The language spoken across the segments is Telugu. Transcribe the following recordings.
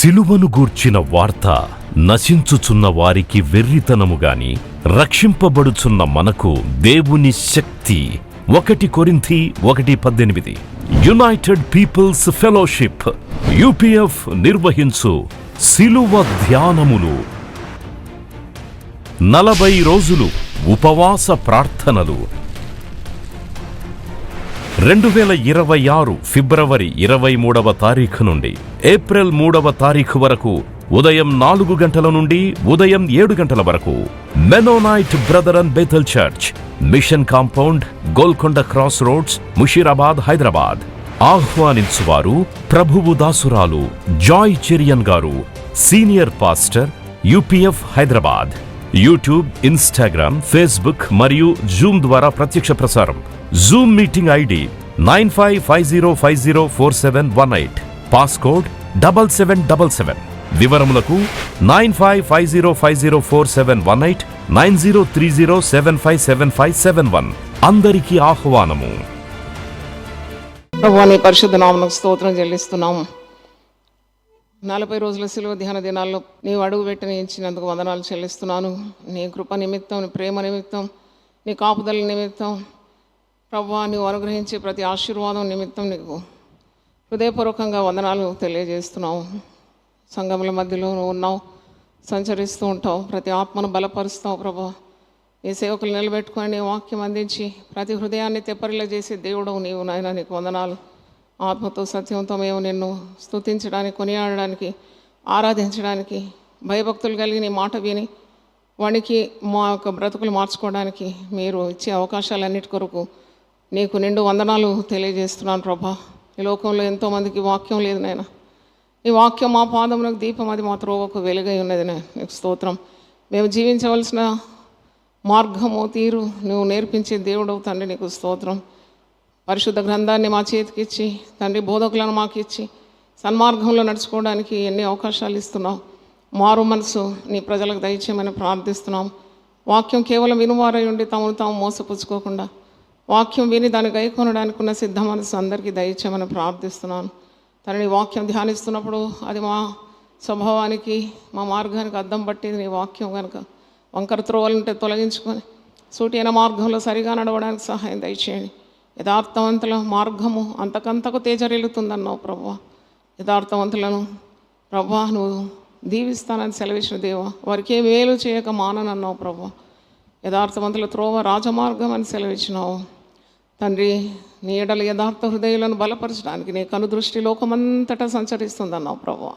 సిలువను గూర్చిన వార్త నశించుచున్న వారికి వెర్రితనము గాని రక్షింపబడుచున్న మనకు దేవుని శక్తి. 1 కొరింథీ 1:18. యునైటెడ్ పీపుల్స్ ఫెలోషిప్ UPF నిర్వహించు సిలువ ధ్యానములు. 40 రోజులు ఉపవాస ప్రార్థనలు. 2026 ఫిబ్రవరి 23వ తారీఖు నుండి ఏప్రిల్ 3వ తారీఖు వరకు ఉదయం 4 గంటల నుండి ఉదయం 7 గంటల వరకు Mennonite brother and Bethel church, mission compound, Golconda cross roads, Musheerabad, Hyderabad. ఆహ్వానించువారు ప్రభువు దాసురాలు జాయ్ చెరియన్ గారు, senior pastor, UPF Hyderabad. YouTube, Instagram, Facebook మరియు జూమ్ ద్వారా ప్రత్యక్ష ప్రసారం. Zoom meeting ID 9550504718, passcode 7777. వివరములకు 9550504718, 9030757571. అందరికీ ఆహ్వానము. ప్రభువా, నీ పరిశుద్ధ నామమునకు స్తోత్రం చెల్లిస్తున్నాము. 40 రోజుల సిలువ ధ్యాన దినాల్లో నీవు అడుగు పెట్టని ఇచ్చినందుకు వందనాలు చెల్లిస్తున్నాను. నీ కృప నిమిత్తం, నీ ప్రేమ నిమిత్తం, నీ కాపుదల నిమిత్తం ప్రభువా, నీవు అనుగ్రహించే ప్రతి ఆశీర్వాదం నిమిత్తం నీకు హృదయపూర్వకంగా వందనాలు తెలియజేస్తున్నావు. సంఘముల మధ్యలో నువ్వు ఉన్నావు, సంచరిస్తూ ఉంటావు, ప్రతి ఆత్మను బలపరుస్తావు. ప్రభువా, నీ సేవకులు నిలబెట్టుకొని నీ వాక్యం అందించి ప్రతి హృదయాన్ని తెప్పరిల్ల చేసే దేవుడవు నీవు. నాయన, నీకు వందనాలు. ఆత్మతో సత్యంతో మేము నిన్ను స్తుతించడానికి, కొనియాడడానికి, ఆరాధించడానికి, భయభక్తులు కలిగి నీ మాట విని వానికి మా యొక్క బ్రతుకులు మార్చుకోవడానికి మీరు ఇచ్చే అవకాశాలన్నిటి కొరకు నీకు నిండు వందనాలు తెలియజేస్తున్నాను. ప్రభా, ఈ లోకంలో ఎంతోమందికి వాక్యం లేదు నాయన. ఈ వాక్యం మా పాదమునకు దీపం, అది మా త్రోవకు వెలుగై ఉన్నది. నీకు స్తోత్రం. మేము జీవించవలసిన మార్గము, తీరు నువ్వు నేర్పించే దేవుడవు తండ్రి, నీకు స్తోత్రం. పరిశుద్ధ గ్రంథాన్ని మా చేతికి ఇచ్చి తండ్రి, బోధకులను మాకు ఇచ్చి సన్మార్గంలో నడుచుకోవడానికి ఎన్ని అవకాశాలు ఇస్తున్నావు. మారు మనసు నీ ప్రజలకు దయచేయమని ప్రార్థిస్తున్నాం. వాక్యం కేవలం వినువారై ఉండి తమను తాము మోసపుచ్చుకోకుండా వాక్యం విని దాన్ని గైకొనడానికి ఉన్న సిద్ధ మనసు అందరికీ దయచేయమని ప్రార్థిస్తున్నాను. తనని వాక్యం ధ్యానిస్తున్నప్పుడు అది మా స్వభావానికి, మా మార్గానికి అద్దం పట్టేది నీ వాక్యం కనుక వంకర త్రోవలుంటే తొలగించుకొని సూటిన మార్గంలో సరిగా నడవడానికి సహాయం దయచేయండి. యథార్థవంతుల మార్గము అంతకంతకు తేజరిల్లుతుందన్నావు ప్రభువా. యథార్థవంతులను ప్రభువా నువ్వు దీవిస్తానని సెలవిచ్చిన దేవా, వారికి ఏ మేలు చేయక మాననన్నావు ప్రభువా. యథార్థవంతుల త్రోవ రాజమార్గం అని సెలవిచ్చినావు తండ్రి. నీ ఎడల యథార్థ హృదయాలను బలపరచడానికి నీ కనుదృష్టి లోకమంతటా సంచరిస్తుందన్నావు ప్రభువా.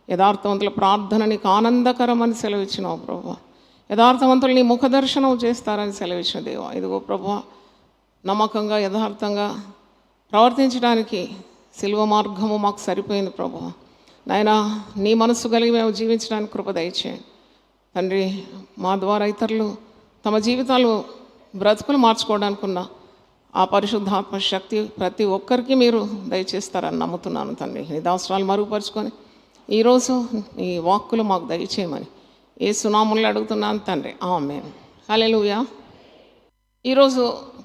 యథార్థవంతుల ప్రార్థన నీకు ఆనందకరం అని సెలవిచ్చినావు ప్రభువా. యథార్థవంతులు నీ ముఖదర్శనం చేస్తారని సెలవిచ్చిన దేవా. ఇదిగో ప్రభువా, నమ్మకంగా యథార్థంగా ప్రవర్తించడానికి సిలువ మార్గము మాకు సరిపోయింది ప్రభువా. నాయనా, నీ మనస్సు కలిగి మేము జీవించడానికి కృప దయచేయండి తండ్రి. మా ద్వారా ఇతరులు తమ జీవితాలు, బ్రతుకులు మార్చుకోవడానికి ఉన్న ఆ పరిశుద్ధాత్మ శక్తి ప్రతి ఒక్కరికి మీరు దయచేస్తారని నమ్ముతున్నాను తండ్రి. నీ దాసరాలు మరుగుపరుచుకొని ఈరోజు ఈ వాక్కులు మాకు దయచేయమని యేసు నామములో అడుగుతున్నాను తండ్రి, ఆమేన్. హల్లెలూయా. ఈరోజు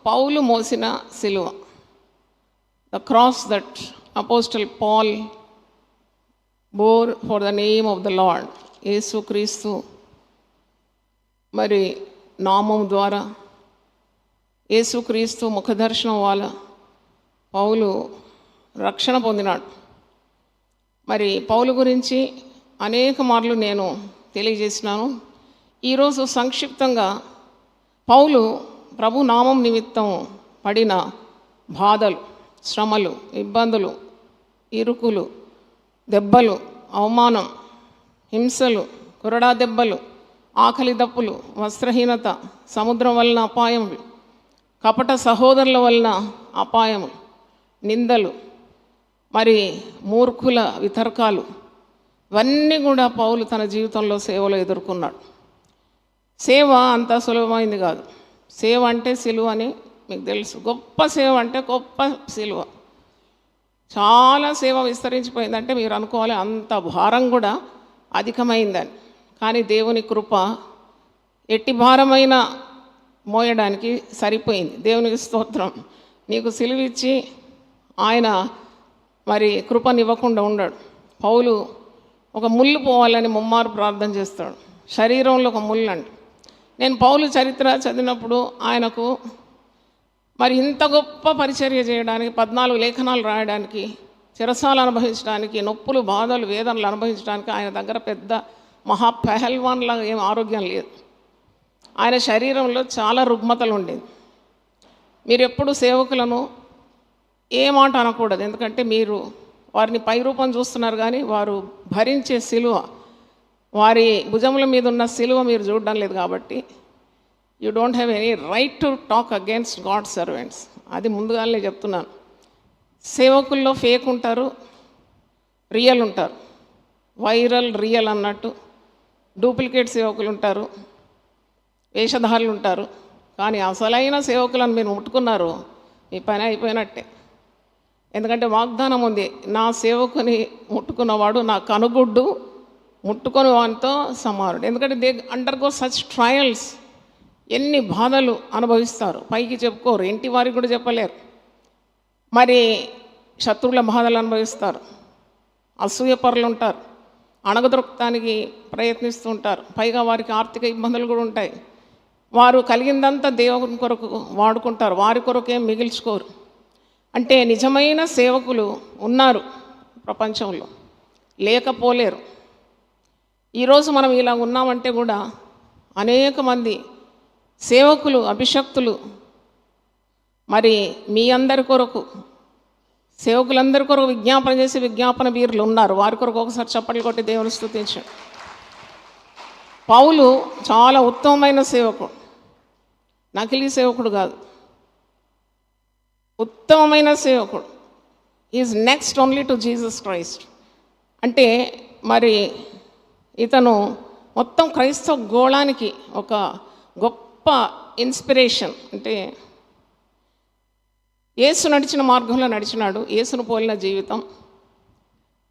పౌలు మోసిన సిలువ, the cross that apostle Paul bore for the name of the lord. Yesu Kristu మరి నామం ద్వారా, యేసుక్రీస్తు ముఖదర్శనం వల్ల పౌలు రక్షణ పొందినాడు. మరి పౌలు గురించి అనేక మార్లు నేను తెలియజేసినాను. ఈరోజు సంక్షిప్తంగా పౌలు ప్రభు నామం నిమిత్తం పడిన బాధలు, శ్రమలు, ఇబ్బందులు, ఇరుకులు, దెబ్బలు, అవమానం, హింసలు, కొరడా దెబ్బలు, ఆకలి దప్పులు, వస్త్రహీనత, సముద్రం వలన అపాయములు, కపట సహోదరుల వలన అపాయము, నిందలు, మరి మూర్ఖుల వితర్కాలు, ఇవన్నీ కూడా పౌలు తన జీవితంలో సేవలో ఎదుర్కొన్నాడు. సేవ అంత సులభమైంది కాదు. సేవ అంటే సిలువ అని మీకు తెలుసు. గొప్ప సేవ అంటే గొప్ప సిలువ. చాలా సేవ విస్తరించిపోయిందంటే మీరు అనుకోవాలి అంత భారం కూడా అధికమైందని. కానీ దేవుని కృప ఎట్టి భారమైన మోయడానికి సరిపోయింది. దేవునికి స్తోత్రం. నీకు సిలువిచ్చి ఆయన మరి కృపనివ్వకుండా ఉన్నాడు. పౌలు ఒక ముళ్ళు పోవాలని ముమ్మారు ప్రార్థన చేస్తాడు. శరీరంలో ఒక ముళ్ళు అంట. నేను పౌలు చరిత్ర చదివినప్పుడు ఆయనకు మరి ఇంత గొప్ప పరిచర్య చేయడానికి, 14 లేఖనాలు రాయడానికి, చిరసాలు అనుభవించడానికి, నొప్పులు, బాధలు, వేదనలు అనుభవించడానికి ఆయన దగ్గర పెద్ద మహా పెహల్వాన్లాగా ఏం ఆరోగ్యం లేదు. ఆయన శరీరంలో చాలా రుగ్మతలు ఉండేది. మీరు ఎప్పుడు సేవకులను ఏ మాట అనకూడదు, ఎందుకంటే మీరు వారిని పైరూపం చూస్తున్నారు కానీ వారు భరించే సిలువ, వారి భుజముల మీద ఉన్న సిలువ మీరు చూడడం లేదు. కాబట్టి you don't have any right to talk against God servants. అది ముందుగానే చెప్తున్నాను. సేవకుల్లో ఫేక్ ఉంటారు, రియల్ ఉంటారు. వైరల్ రియల్ అన్నట్టు డూప్లికేట్ సేవకులు ఉంటారు, వేషధారులు ఉంటారు. కానీ అసలైన సేవకులను మీరు ముట్టుకున్నారు, మీ పని అయిపోయినట్టే. ఎందుకంటే వాగ్దానం ఉంది, నా సేవకుని ముట్టుకున్నవాడు నా కనుగుడ్డు ముట్టుకొని వానితో సమానుడు. ఎందుకంటే దే అండర్గో సచ్ ట్రయల్స్. ఎన్ని బాధలు అనుభవిస్తారు, పైకి చెప్పుకోరు, ఇంటి వారికి కూడా చెప్పలేరు. మరి శత్రువుల బాధలు అనుభవిస్తారు, అసూయపరులు ఉంటారు, అణగదొరకటానికి ప్రయత్నిస్తూ ఉంటారు. పైగా వారికి ఆర్థిక ఇబ్బందులు కూడా ఉంటాయి. వారు కలిగిందంతా దేవుని కొరకు వాడుకుంటారు, వారి కొరకేం మిగిల్చుకోరు. అంటే నిజమైన సేవకులు ఉన్నారు ప్రపంచంలో, లేకపోలేరు. ఈరోజు మనం ఇలా ఉన్నామంటే కూడా అనేక మంది సేవకులు, అభిషక్తులు మరి మీ అందరి కొరకు, సేవకులందరి కొరకు విజ్ఞాపన చేసి విజ్ఞాపన వీరులు ఉన్నారు. వారి కొరకు ఒకసారి చప్పట్లు కొట్టి దేవుని స్తుతించాడు. పౌలు చాలా ఉత్తమమైన సేవకుడు, నకిలీ సేవకుడు కాదు, ఉత్తమమైన సేవకుడు. Is next only to Jesus Christ. అంటే మరి ఇతను మొత్తం క్రైస్తవ గోళానికి ఒక గొప్ప ఇన్స్పిరేషన్. అంటే యేసు నడిచిన మార్గంలో నడిచినాడు, యేసును పోలిన జీవితం,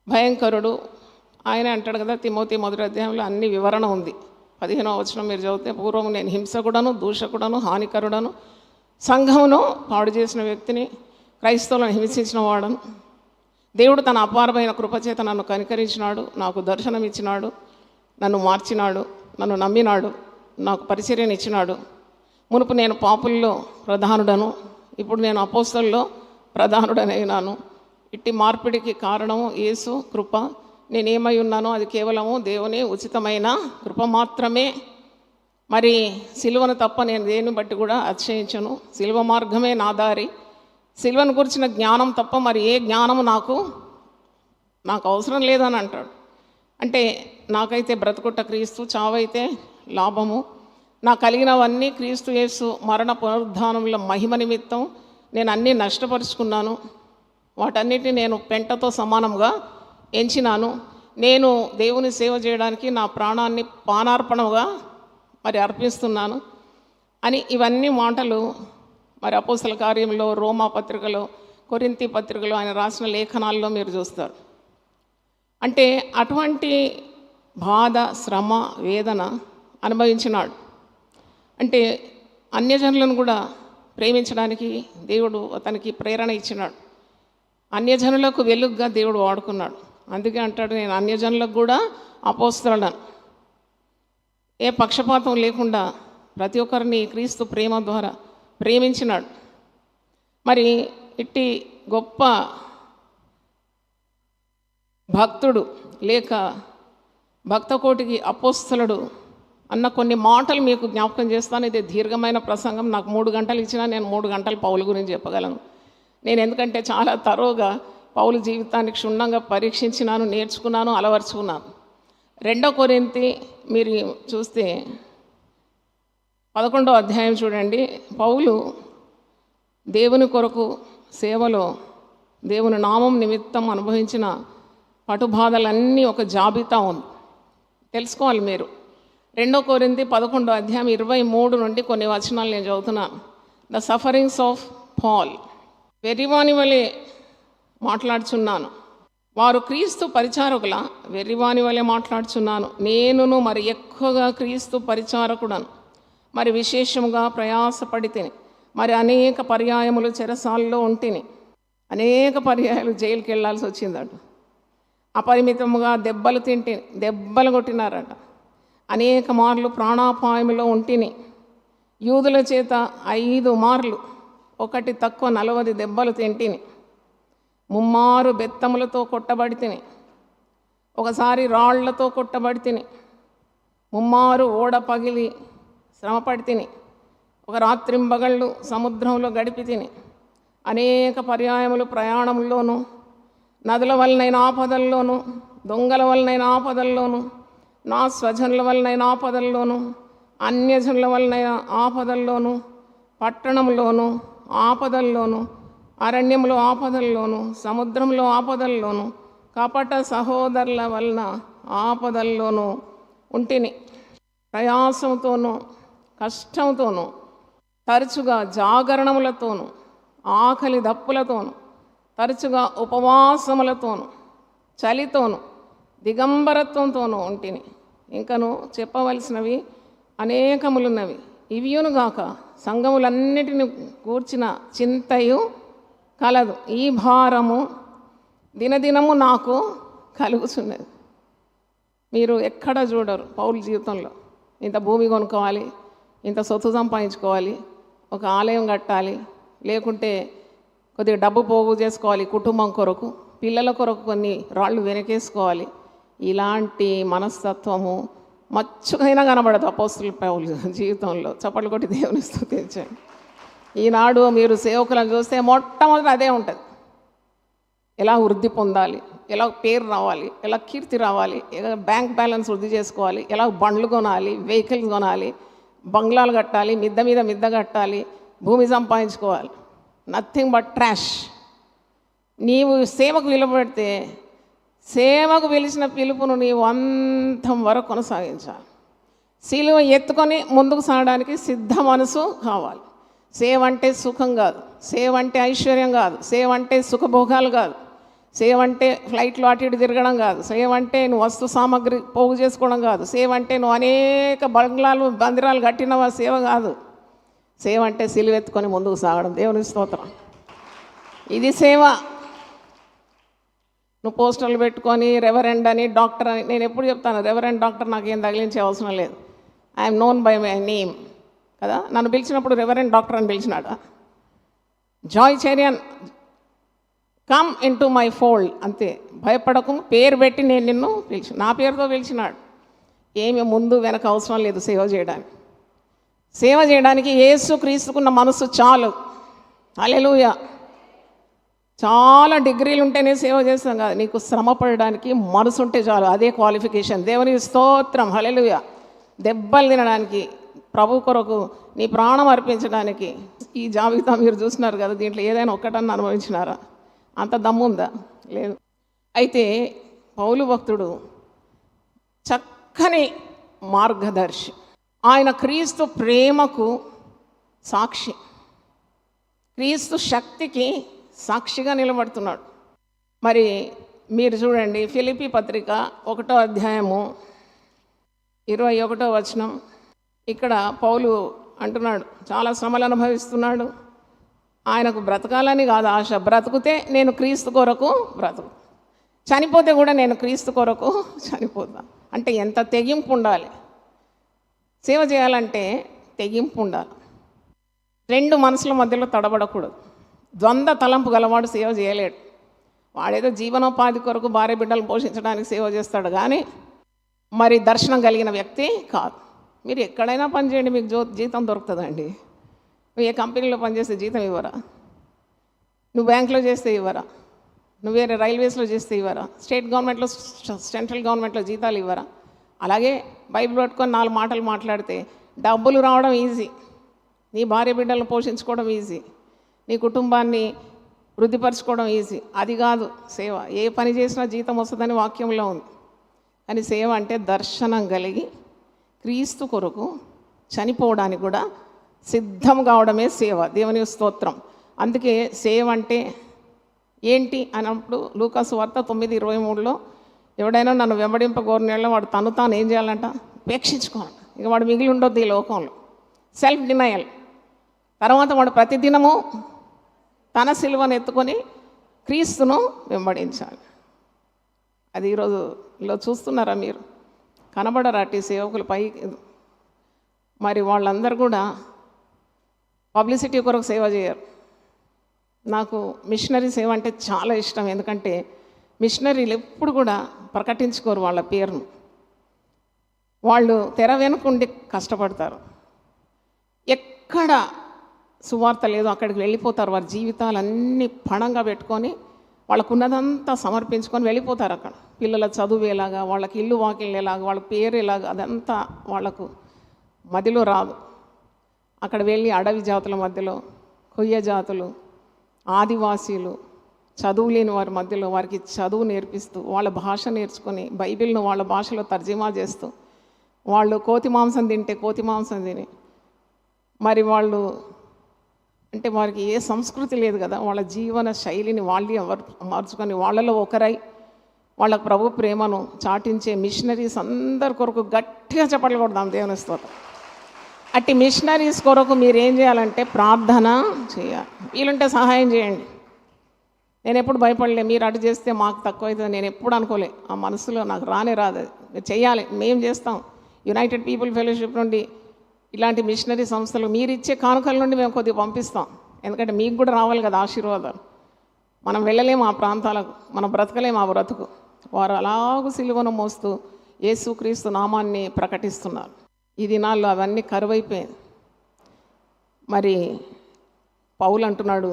భయంకరుడు. ఆయన అంటాడు కదా, తిమోతి 1వ అధ్యాయంలో అన్ని వివరణ ఉంది. 15వ వచనం మీరు చదివితే, పూర్వం నేను హింసకుడను, దూషకుడను, హానికరుడను, సంఘమును పాడు చేసిన వ్యక్తిని, క్రైస్తవులను హింసించిన వాడను. దేవుడు తన అపారమైన కృపచేత నన్ను కనికరించినాడు, నాకు దర్శనం ఇచ్చినాడు, నన్ను మార్చినాడు, నన్ను నమ్మినాడు, నాకు పరిచర్యనిచ్చినాడు. మునుపు నేను పాపుల్లో ప్రధానుడను, ఇప్పుడు నేను అపోస్తలుల్లో ప్రధానుడనైనాను. ఇట్టి మార్పిడికి కారణము యేసు కృప. నేనేమై ఉన్నానో అది కేవలము దేవుని ఉచితమైన కృప మాత్రమే. మరి సిలువను తప్ప నేను దేన్ని బట్టి కూడా అతిశయించను. సిలువ మార్గమే నా దారి. సిలువను గురించిన జ్ఞానం తప్ప మరి ఏ జ్ఞానము నాకు అవసరం లేదని అంటాడు. అంటే నాకైతే బ్రతుకుట క్రీస్తు, చావైతే లాభము. నాకు కలిగినవన్నీ క్రీస్తు యేసు మరణ పునరుద్ధానంలో మహిమ నిమిత్తం నేను అన్నీ నష్టపరుచుకున్నాను. వాటన్నిటిని నేను పెంటతో సమానంగా ఎంచినాను. నేను దేవుని సేవ చేయడానికి నా ప్రాణాన్ని పానార్పణగా మరి అర్పిస్తున్నాను అని ఇవన్నీ మాటలు మరి అపోస్తల కార్యంలో, రోమా పత్రికలో, కొరింథీ పత్రికలో, ఆయన రాసిన లేఖనాల్లో మీరు చూస్తారు. అంటే అటువంటి బాధ, శ్రమ, వేదన అనుభవించినాడు. అంటే అన్యజనులను కూడా ప్రేమించడానికి దేవుడు అతనికి ప్రేరణ ఇచ్చినాడు. అన్యజనులకు వెలుగుగా దేవుడు వాడుకున్నాడు. అందుకే అంటాడు, నేను అన్యజనులకు కూడా అపోస్తలుడను. ఏ పక్షపాతం లేకుండా ప్రతి ఒక్కరిని క్రీస్తు ప్రేమ ద్వారా ప్రేమించినాడు. మరి ఇట్టి గొప్ప భక్తుడు లేక భక్తకోటికి అపోస్తలుడు అన్న కొన్ని మాటలు మీకు జ్ఞాపకం చేస్తాను. ఇది దీర్ఘమైన ప్రసంగం. నాకు 3 గంటలు ఇచ్చినా నేను 3 గంటలు పౌలు గురించి చెప్పగలను. నేను ఎందుకంటే చాలా తరోగా పౌలు జీవితాన్ని క్షుణ్ణంగా పరీక్షించినాను, నేర్చుకున్నాను, అలవర్చుకున్నాను. 2 కొరింథీ మీరు చూస్తే 11వ అధ్యాయం చూడండి. పౌలు దేవుని కొరకు సేవలో దేవుని నామం నిమిత్తం అనుభవించిన పటుబాధలన్నీ ఒక జాబితా ఉంది, తెలుసుకోవాలి మీరు. 2 కొరింథీ 11వ అధ్యాయం 23 నుండి కొన్ని వచనాలు నేను చదువుతున్నాను. The sufferings of Paul. వెర్రివాని వలె మాట్లాడుచున్నాను, వారు క్రీస్తు పరిచారకుల, వెర్రివాని వలె మాట్లాడుచున్నాను. నేనును మరి ఎక్కువగా క్రీస్తు పరిచారకుడను, మరి విశేషముగా ప్రయాసపడి తిని, మరి అనేక పర్యాయములు చెరసాల్లో ఉంటిని, అనేక పర్యాయాలు జైలుకి వెళ్ళాల్సి వచ్చిందట. అపరిమితముగా దెబ్బలు కొట్టినారట. అనేక మార్లు ప్రాణాపాయంలో ఉంటిని. యూదుల చేత 5 మార్లు, ఒకటి తక్కువ 40 దెబ్బలు తింటిని. 3 మారు బెత్తములతో కొట్టబడి తిని, ఒకసారి రాళ్లతో కొట్టబడి తిని, 3 మారు ఓడ పగిలి శ్రమపడి తిని, ఒక రాత్రింబగళ్ళు సముద్రంలో గడిపి తిని, అనేక పర్యాయములు ప్రయాణంలోనూ, నదుల వలనైన ఆపదల్లోనూ, దొంగల వలనైన ఆపదల్లోనూ, నా స్వజనుల వలనైన ఆపదల్లోనూ, అన్యజనుల వలనైన ఆపదల్లోనూ, పట్టణంలోనూ ఆపదల్లోనూ, అరణ్యంలో ఆపదల్లోనూ, సముద్రంలో ఆపదల్లోనూ, కపట సహోదరుల వలన ఆపదల్లోనూ ఉంటిని. ప్రయాసంతోనూ కష్టంతోనూ, తరచుగా జాగరణములతోనూ, ఆకలి దప్పులతోనూ, తరచుగా ఉపవాసములతోనూ, చలితోనూ, దిగంబరత్వంతోనూ ఉంటిని. ఇంకను చెప్పవలసినవి అనేకములున్నవి. ఇవియునుగాక సంఘములన్నిటిని కూర్చిన చింతయు కలదు. ఈ భారము దినదినము నాకు కలుగుతున్నది. మీరు ఎక్కడ చూడరు పౌలు జీవితంలో ఇంత భూమి కొనుక్కోవాలి, ఇంత సొత్తు సంపాదించుకోవాలి, ఒక ఆలయం కట్టాలి, లేకుంటే కొద్దిగా డబ్బు పోగు చేసుకోవాలి, కుటుంబం కొరకు, పిల్లల కొరకు కొన్ని రాళ్ళు వెనకేసుకోవాలి. ఇలాంటి మనస్తత్వము మచ్చుకైనా కనబడదు అపోస్తుల పౌలు జీవితంలో. చప్పట్లు కొట్టి దేవుని స్తుతించండి. ఈనాడు మీరు సేవకులను చూస్తే మొట్టమొదటి అదే ఉంటుంది. ఎలా వృద్ధి పొందాలి, ఎలా పేరు రావాలి, ఎలా కీర్తి రావాలి, ఎలా బ్యాంక్ బ్యాలెన్స్ వృద్ధి చేసుకోవాలి, ఎలా బండ్లు కొనాలి, వెహికల్స్ కొనాలి, బంగ్లాలు కట్టాలి, మిద్ద మీద మిద్ద కట్టాలి, భూమి సంపాదించుకోవాలి. Nothing but trash. నీవు సేవకు విలువబెడితే సేవకు పిలిచిన పిలుపును నీవు అంతం వరకు కొనసాగించాలి. సిలువ ఎత్తుకొని ముందుకు సాగడానికి సిద్ధ మనసు కావాలి. సేవ అంటే సుఖం కాదు, సేవ అంటే ఐశ్వర్యం కాదు, సేవ అంటే సుఖభోగాలు కాదు, సేవ అంటే ఫ్లైట్లో అటు ఇటు తిరగడం కాదు, సేవ అంటే నువ్వు వస్తు సామాగ్రి పోగు చేసుకోవడం కాదు, సేవ అంటే నువ్వు అనేక బంగ్లాలు బందిరాలు కట్టినవా సేవ కాదు. సేవ అంటే సిలువెత్తుకొని ముందుకు సాగడం. దేవుని స్తోత్రం. ఇది సేవ. నువ్వు పోస్టర్లు పెట్టుకొని రెవరెండ్ అని, డాక్టర్ అని. నేను ఎప్పుడు చెప్తాను, రెవరెండ్ డాక్టర్ నాకు ఏం తగిలించే అవసరం లేదు. I'm known by my name కదా. నన్ను పిలిచినప్పుడు రెవరెండ్ డాక్టర్ అని పిలిచినాడు. Joy Cherian, come into my fold, అంతే. భయపడకు, పేరు పెట్టి నేను నిన్ను నా పేరుతో పిలిచినాడు. ఏమి ముందు వెనక అవసరం లేదు సేవ చేయడానికి. సేవ చేయడానికి యేసు క్రీస్తుకున్న మనసు చాలు. హల్లెలూయా. చాలా డిగ్రీలు ఉంటేనే సేవ చేస్తాం కాదు, నీకు శ్రమ పడడానికి మనసు ఉంటే చాలు. అదే క్వాలిఫికేషన్. దేవుని స్తోత్రం. హల్లెలూయా. దెబ్బలు తినడానికి, ప్రభు కొరకు నీ ప్రాణం అర్పించడానికి. ఈ జాబితా మీరు చూస్తున్నారు కదా, దీంట్లో ఏదైనా ఒక్కటన్నా అనుభవించినారా? అంత దమ్ముందా? లేదు. అయితే పౌలు భక్తుడు చక్కని మార్గదర్శి. ఆయన క్రీస్తు ప్రేమకు సాక్షి, క్రీస్తు శక్తికి సాక్షిగా నిలబడుతున్నాడు. మరి మీరు చూడండి, ఫిలిప్పీ పత్రిక 1వ అధ్యాయము 21వ వచనం. ఇక్కడ పౌలు అంటున్నాడు, చాలా శ్రమలు అనుభవిస్తున్నాడు. ఆయనకు బ్రతకాలని కాదు ఆశ, బ్రతుకుతే నేను క్రీస్తు కొరకు బ్రతుకు, చనిపోతే కూడా నేను క్రీస్తు కొరకు చనిపోతా. అంటే ఎంత తెగింపు ఉండాలి. సేవ చేయాలంటే తెగింపు ఉండాలి. 2 మనసుల మధ్యలో తడబడకూడదు. ద్వంద్వ తలంపు గలవాడు సేవ చేయలేడు. వాడేదో జీవనోపాధి కొరకు భార్య బిడ్డలు పోషించడానికి సేవ చేస్తాడు కానీ మరి దర్శనం కలిగిన వ్యక్తి కాదు. మీరు ఎక్కడైనా పని చేయండి, మీకు జీతం దొరుకుతుందండి. నువ్వు ఏ కంపెనీలో పనిచేస్తే జీతం ఇవ్వరా? నువ్వు బ్యాంకులో చేస్తే ఇవ్వరా? నువ్వు వేరే రైల్వేస్లో చేస్తే ఇవ్వరా? స్టేట్ గవర్నమెంట్లో, సెంట్రల్ గవర్నమెంట్లో జీతాలు ఇవ్వరా? అలాగే బైబిల్ పట్టుకొని 4 మాటలు మాట్లాడితే డబ్బులు రావడం ఈజీ, నీ భార్య బిడ్డలను పోషించుకోవడం ఈజీ, నీ కుటుంబాన్ని వృద్ధిపరచుకోవడం ఈజీ. అది కాదు సేవ. ఏ పని చేసినా జీతం వస్తుందని వాక్యంలో ఉంది. కానీ సేవ అంటే దర్శనం కలిగి క్రీస్తు కొరకు చనిపోవడానికి కూడా సిద్ధం కావడమే సేవ. దేవుని స్తోత్రం. అందుకే సేవ అంటే ఏంటి అన్నప్పుడు లూకాసు వార్త 9:23లో ఎవడైనా నన్ను వెంబడింపగోరినేళ్ళ వాడు తాను ఏం చేయాలంట? ఉపేక్షించుకోవాలి. ఇక వాడు మిగిలి ఉండొద్దు ఈ లోకంలో. Self denial. తర్వాత వాడు ప్రతిదినము తన సిలువను ఎత్తుకొని క్రీస్తును వెంబడించాలి. అది ఈరోజులో చూస్తున్నారా మీరు? కనబడరా అట్టి సేవకులు పైకి? మరి వాళ్ళందరూ కూడా పబ్లిసిటీ కొరకు సేవ చేయరు. నాకు మిషనరీ సేవ అంటే చాలా ఇష్టం. ఎందుకంటే మిషనరీలు ఎప్పుడు కూడా ప్రకటించుకోరు వాళ్ళ పేరును. వాళ్ళు తెర వెనుకుండి కష్టపడతారు. ఎక్కడ సువార్త లేదో అక్కడికి వెళ్ళిపోతారు. వారి జీవితాలన్నీ పణంగా పెట్టుకొని వాళ్ళకున్నదంతా సమర్పించుకొని వెళ్ళిపోతారు. అక్కడ పిల్లల చదువేలాగా, వాళ్ళకి ఇల్లు వాకిళ్ళేలాగా, వాళ్ళ పేరేలాగా అదంతా వాళ్ళకు మదిలో రాదు. అక్కడ వెళ్ళి అడవి జాతుల మధ్యలో, కొయ్య జాతులు, ఆదివాసీలు, చదువు లేని వారి మధ్యలో వారికి చదువు నేర్పిస్తూ, వాళ్ళ భాష నేర్చుకొని బైబిల్ను వాళ్ళ భాషలో తర్జుమా చేస్తూ, వాళ్ళు కోతి మాంసం తింటే కోతి మాంసం తిని, మరి వాళ్ళు అంటే వారికి ఏ సంస్కృతి లేదు కదా, వాళ్ళ జీవన శైలిని వాళ్ళే మార్చుకొని వాళ్ళలో ఒకరై వాళ్ళ ప్రభు ప్రేమను చాటించే మిషనరీస్ అందరి కొరకు గట్టిగా చప్పట్లు కొడదాం. దేవుని స్తోత్రం. అట్టి మిషనరీస్ కొరకు మీరు ఏం చేయాలంటే ప్రార్థన చేయాలి. వీలుంటే సహాయం చేయండి. నేను ఎప్పుడు భయపడలే. మీరు అటు చేస్తే మాకు తక్కువ అవుతుంది నేను ఎప్పుడు అనుకోలే. ఆ మనసులో నాకు రానే రాదు. మీరు చేయాలి, మేము చేస్తాం. యునైటెడ్ పీపుల్ ఫెలోషిప్ నుండి ఇలాంటి మిషనరీ సంస్థలు మీరు ఇచ్చే కానుకల నుండి మేము కొద్దిగా పంపిస్తాం. ఎందుకంటే మీకు కూడా రావాలి కదా ఆశీర్వాదాలు. మనం వెళ్ళలేము ఆ ప్రాంతాలకు, మనం బ్రతకలేము ఆ బ్రతుకు. వారు అలాగూ సిలువను మోస్తూ యేసుక్రీస్తు నామాన్ని ప్రకటిస్తున్నారు. ఈ దినాల్లో అవన్నీ కరువైపోయాయి. మరి పౌలు అంటున్నాడు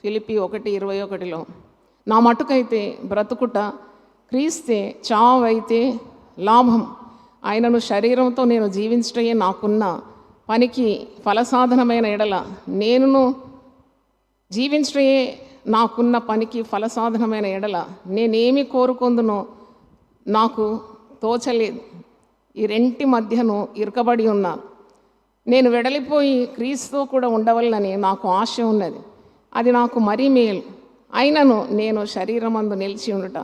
ఫిలిప్పీ 1:21, నా మటుకైతే బ్రతుకుట క్రీస్తే, చావైతే లాభం. ఆయనను శరీరంతో నేను జీవించటయే నాకున్న పనికి ఫలసాధనమైన ఎడల, నేనును జీవించటయే నాకున్న పనికి ఫలసాధనమైన ఎడల నేనేమి కోరుకుందునో నాకు తోచలేదు. ఈ రెంటి మధ్యను ఇరకబడి ఉన్నాను. నేను వెడలిపోయి క్రీస్తుతో కూడా ఉండవలనని నాకు ఆశ ఉన్నది. అది నాకు మరీ మేలు. అయినను నేను శరీరమందు నిలిచి ఉండుట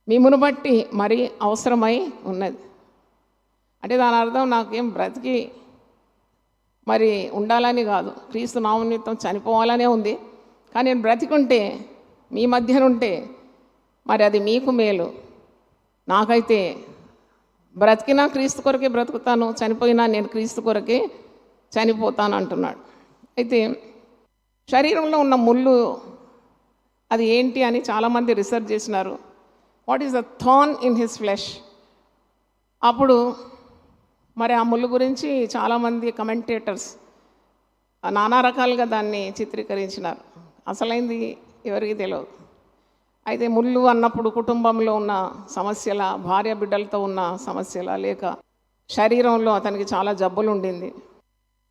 మిమ్మును బట్టి మరీ అవసరమై ఉన్నది. అంటే దాని అర్థం నాకేం బ్రతికి మరి ఉండాలని కాదు, క్రీస్తు నామనిమిత్తం చనిపోవాలనే ఉంది. కానీ నేను బ్రతికుంటే మీ మధ్యనుంటే మరి అది మీకు మేలు. నాకైతే బ్రతికినా క్రీస్తు కొరకే బ్రతుకుతాను, చనిపోయినా నేను క్రీస్తు కొరకే చనిపోతాను అంటున్నాడు. అయితే శరీరంలో ఉన్న ముళ్ళు అది ఏంటి అని చాలామంది రీసెర్చ్ చేసినారు. What is the thorn in his flesh? అప్పుడు మరి ఆ ముళ్ళు గురించి చాలామంది కమెంటేటర్స్ నానా రకాలుగా దాన్ని చిత్రీకరించినారు. అసలైంది ఎవరికి తెలియదు. అయితే ముళ్ళు అన్నప్పుడు కుటుంబంలో ఉన్న సమస్యల, భార్య బిడ్డలతో ఉన్న సమస్యల, లేక శరీరంలో అతనికి చాలా జబ్బులు ఉండింది.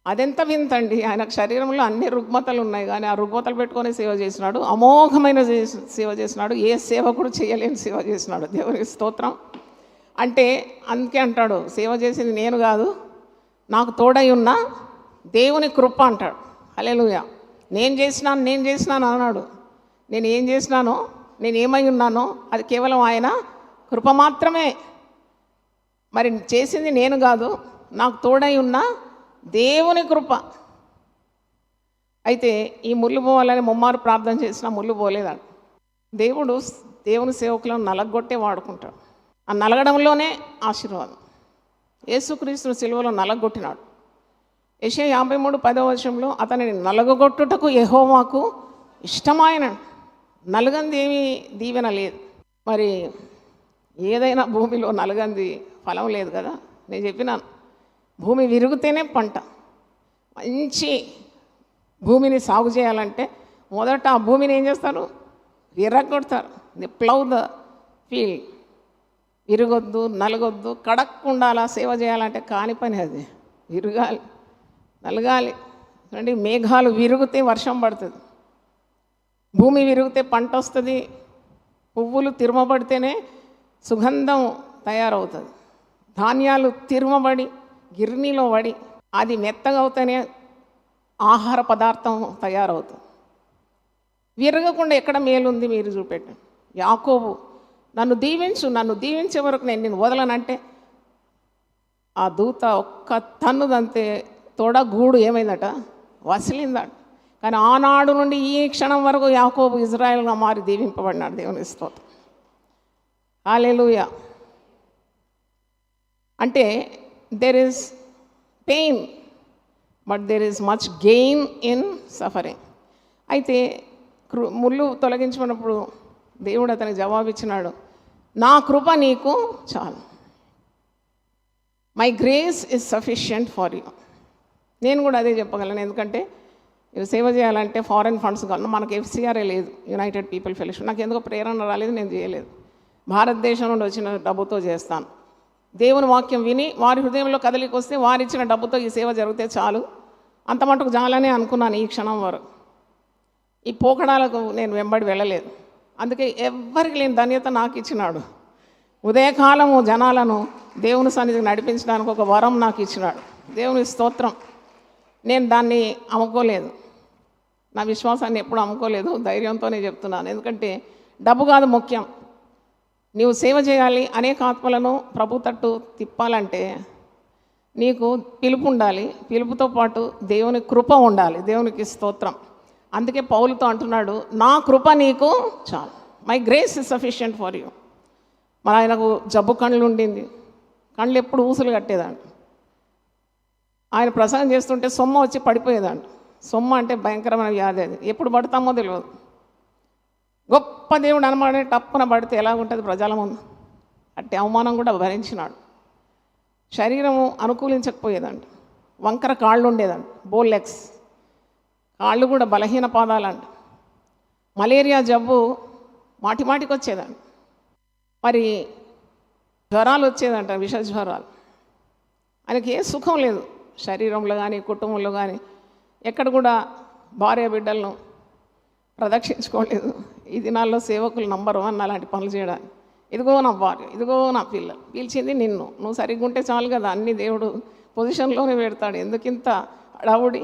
అదెంత వింతండి. ఆయనకు శరీరంలో అన్ని రుగ్మతలు ఉన్నాయి, కానీ ఆ రుగ్మతలు పెట్టుకొని సేవ చేసినాడు. అమోఘమైన సేవ చేసినాడు. ఏ సేవకుడు చేయలేని సేవ చేసినాడు. దేవునికి స్తోత్రం. అంటే అందుకే అంటాడు, సేవ చేసింది నేను కాదు, నాకు తోడై ఉన్న దేవుని కృప అంటాడు. హల్లెలూయా. నేను చేసినాను అన్నాడు. నేను ఏం చేసినానో, నేను ఏమై ఉన్నానో అది కేవలం ఆయన కృప మాత్రమే. మరి చేసింది నేను కాదు, నాకు తోడై ఉన్న దేవుని కృప. అయితే ఈ ముళ్ళు పోవాలని ముమ్మారు ప్రార్థన చేసినా ముళ్ళు పోలేదండి. దేవుని సేవకులను నలగొట్టే వాడుకుంటాడు. ఆ నలగడంలోనే ఆశీర్వాదం. యేసుక్రీస్తును సిలువలో నలగొట్టినాడు. యెషయా 53:10 అతనిని నలగొట్టుటకు యెహోవాకు ఇష్టమైన. నలగంది ఏమీ దీవెన లేదు. మరి ఏదైనా భూమిలో నలగంది ఫలం లేదు కదా. నేను చెప్పినాను, భూమి విరిగితేనే పంట. మంచి భూమిని సాగు చేయాలంటే మొదట ఆ భూమిని ఏం చేస్తారు? విరగొడతారు. They plough the field. విరగొద్దు, నలగొద్దు, కడక్కుండా అలా సేవ చేయాలంటే కాని పని అది. విరగాలి, నలగాలి. అంటే మేఘాలు విరిగితే వర్షం పడుతుంది, భూమి విరిగితే పంట వస్తుంది, పువ్వులు తిరుమబడితేనే సుగంధం తయారవుతుంది, ధాన్యాలు తిరుమబడి గిర్నీలో పడి అది మెత్తగా అవుతేనే ఆహార పదార్థం తయారవుతుంది. విరగకుండా ఎక్కడ మేలుంది మీరు చూపెట్టండి. యాకోబు నన్ను దీవించే వరకు నేను నిన్ను వదలనంటే ఆ దూత ఒక్క తన్నుదంతే తోడ గూడు ఏమైందట, వసిలిందట. కానీ ఆనాడు నుండి ఈ క్షణం వరకు యాకోబు ఇజ్రాయెల్గా మారి దీవింపబడినాడు. దేవుని స్తోత్రం. హల్లెలూయా. అంటే there is pain but there is much gain in suffering. అయితే ముళ్ళు తొలగించుకున్నప్పుడు దేవుడు అతనికి జవాబు ఇచ్చినాడు, నా కృప నీకు చాలు. My grace is sufficient for you. నేను కూడా అదే చెప్పగలను. ఎందుకంటే సేవ చేయాలంటే ఫారెన్ ఫండ్స్ కావాలి. మనకు FCRA లేదు, యునైటెడ్ పీపుల్ ఫెలోషిప్. నాకు ఎందుకో ప్రేరణ రాలేదు, నేను చేయలేదు. భారతదేశం నుండి వచ్చిన డబ్బుతో చేస్తాను. దేవుని వాక్యం విని వారి హృదయంలో కదలికి వస్తే వారు ఇచ్చిన డబ్బుతో ఈ సేవ జరిగితే చాలు, అంత మటుకు చాలనే అనుకున్నాను ఈ క్షణం వరకు. ఈ పోకడాలకు నేను వెంబడి వెళ్ళలేదు. అందుకే ఎవ్వరికి లేని ధన్యత నాకు ఇచ్చినాడు. ఉదయకాలము జనాలను దేవుని సన్నిధికి నడిపించడానికి ఒక వరం నాకు ఇచ్చినాడు. దేవుని స్తోత్రం. నేను దాన్ని అమ్ముకోలేదు, నా విశ్వాసాన్ని ఎప్పుడు అమ్ముకోలేదు, ధైర్యంతోనే చెప్తున్నాను. ఎందుకంటే డబ్బు కాదు ముఖ్యం. నీవు సేవ చేయాలి, అనేక ఆత్మలను ప్రభు తట్టు తిప్పాలంటే నీకు పిలుపు ఉండాలి, పిలుపుతో పాటు దేవుని కృప ఉండాలి. దేవునికి స్తోత్రం. అందుకే పౌలుతో అంటున్నాడు, నా కృప నీకు చాలు. My grace is sufficient for you. మరి ఆయనకు జబ్బు కళ్ళు ఉండింది, కళ్ళు ఎప్పుడు ఊసులు కట్టేదాన్ని. ఆయన ప్రసంగం చేస్తుంటే సొమ్మ వచ్చి పడిపోయేదాన్ని. సొమ్మ అంటే భయంకరమైన వ్యాధి, అది ఎప్పుడు పడతామో తెలియదు. గొప్ప దేవుడు అనమాడే టప్పున పడితే ఎలాగుంటుంది ప్రజల ముందు, అట్టి అవమానం కూడా భరించినాడు. శరీరము అనుకూలించకపోయేదండి, వంకర కాళ్ళు ఉండేదండి, బోల్ లెగ్స్, కాళ్ళు కూడా బలహీన పాదాలండి. మలేరియా జబ్బు మాటిమాటికి వచ్చేదండి. మరి జ్వరాలు వచ్చేదంట, విష జ్వరాలు. ఆయనకి ఏ సుఖం లేదు శరీరంలో కానీ కుటుంబంలో కానీ. ఎక్కడ కూడా భార్య బిడ్డలను ప్రదక్షించుకోలేదు. ఈ దినాల్లో సేవకులు నంబర్ 1 అలాంటి పనులు చేయడానికి. ఇదిగో నా భార్య, ఇదిగో నా పిల్లలు, పిలిచింది నిన్ను, నువ్వు సరిగ్గా ఉంటే చాలు కదా, అన్ని దేవుడు పొజిషన్లోనే పెడతాడు. ఎందుకింత హడావుడి,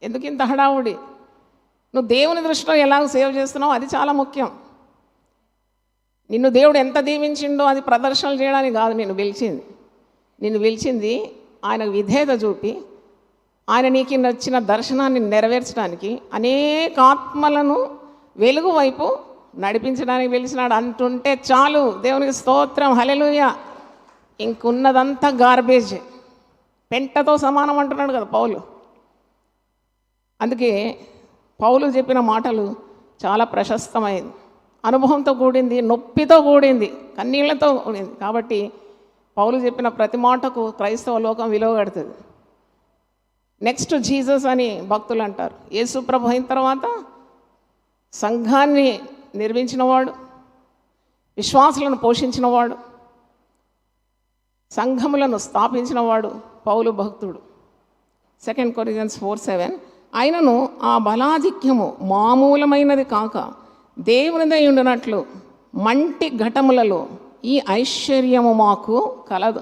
ఎందుకింత హడావుడి? నువ్వు దేవుని దృష్టిలో ఎలాగ సేవ చేస్తున్నావు అది చాలా ముఖ్యం. నిన్ను దేవుడు ఎంత దీవించిండో అది ప్రదర్శనలు చేయడానికి కాదు నిన్ను పిలిచింది ఆయనకు విధేయత చూపి ఆయన నీకు నచ్చిన దర్శనాన్ని నెరవేర్చడానికి, అనేక ఆత్మలను వెలుగు వైపు నడిపించడానికి పిలిచినాడు. అంటుంటే చాలు. దేవునికి స్తోత్రం, హల్లెలూయా. ఇంకున్నదంతా గార్బేజ్, పెంటతో సమానం అంటున్నాడు కదా పౌలు. అందుకే పౌలు చెప్పిన మాటలు చాలా ప్రశస్తమైంది, అనుభవంతో కూడింది, నొప్పితో కూడింది, కన్నీళ్లతో కూడింది. కాబట్టి పౌలు చెప్పిన ప్రతి మాటకు క్రైస్తవ లోకం విలువ కడుతుంది. నెక్స్ట్ జీసస్ అని భక్తులు అంటారు. యేసు ప్రభు అయిన తర్వాత సంఘాన్ని నిర్మించినవాడు, విశ్వాసులను పోషించినవాడు, సంఘములను స్థాపించినవాడు పౌలు భక్తుడు. 2 Corinthians 4:7 ఆయనను ఆ బలాధిక్యము మామూలమైనది కాక దేవునిదై ఉండినట్లు మంటి ఘటములలో ఈ ఐశ్వర్యము మాకు కలదు.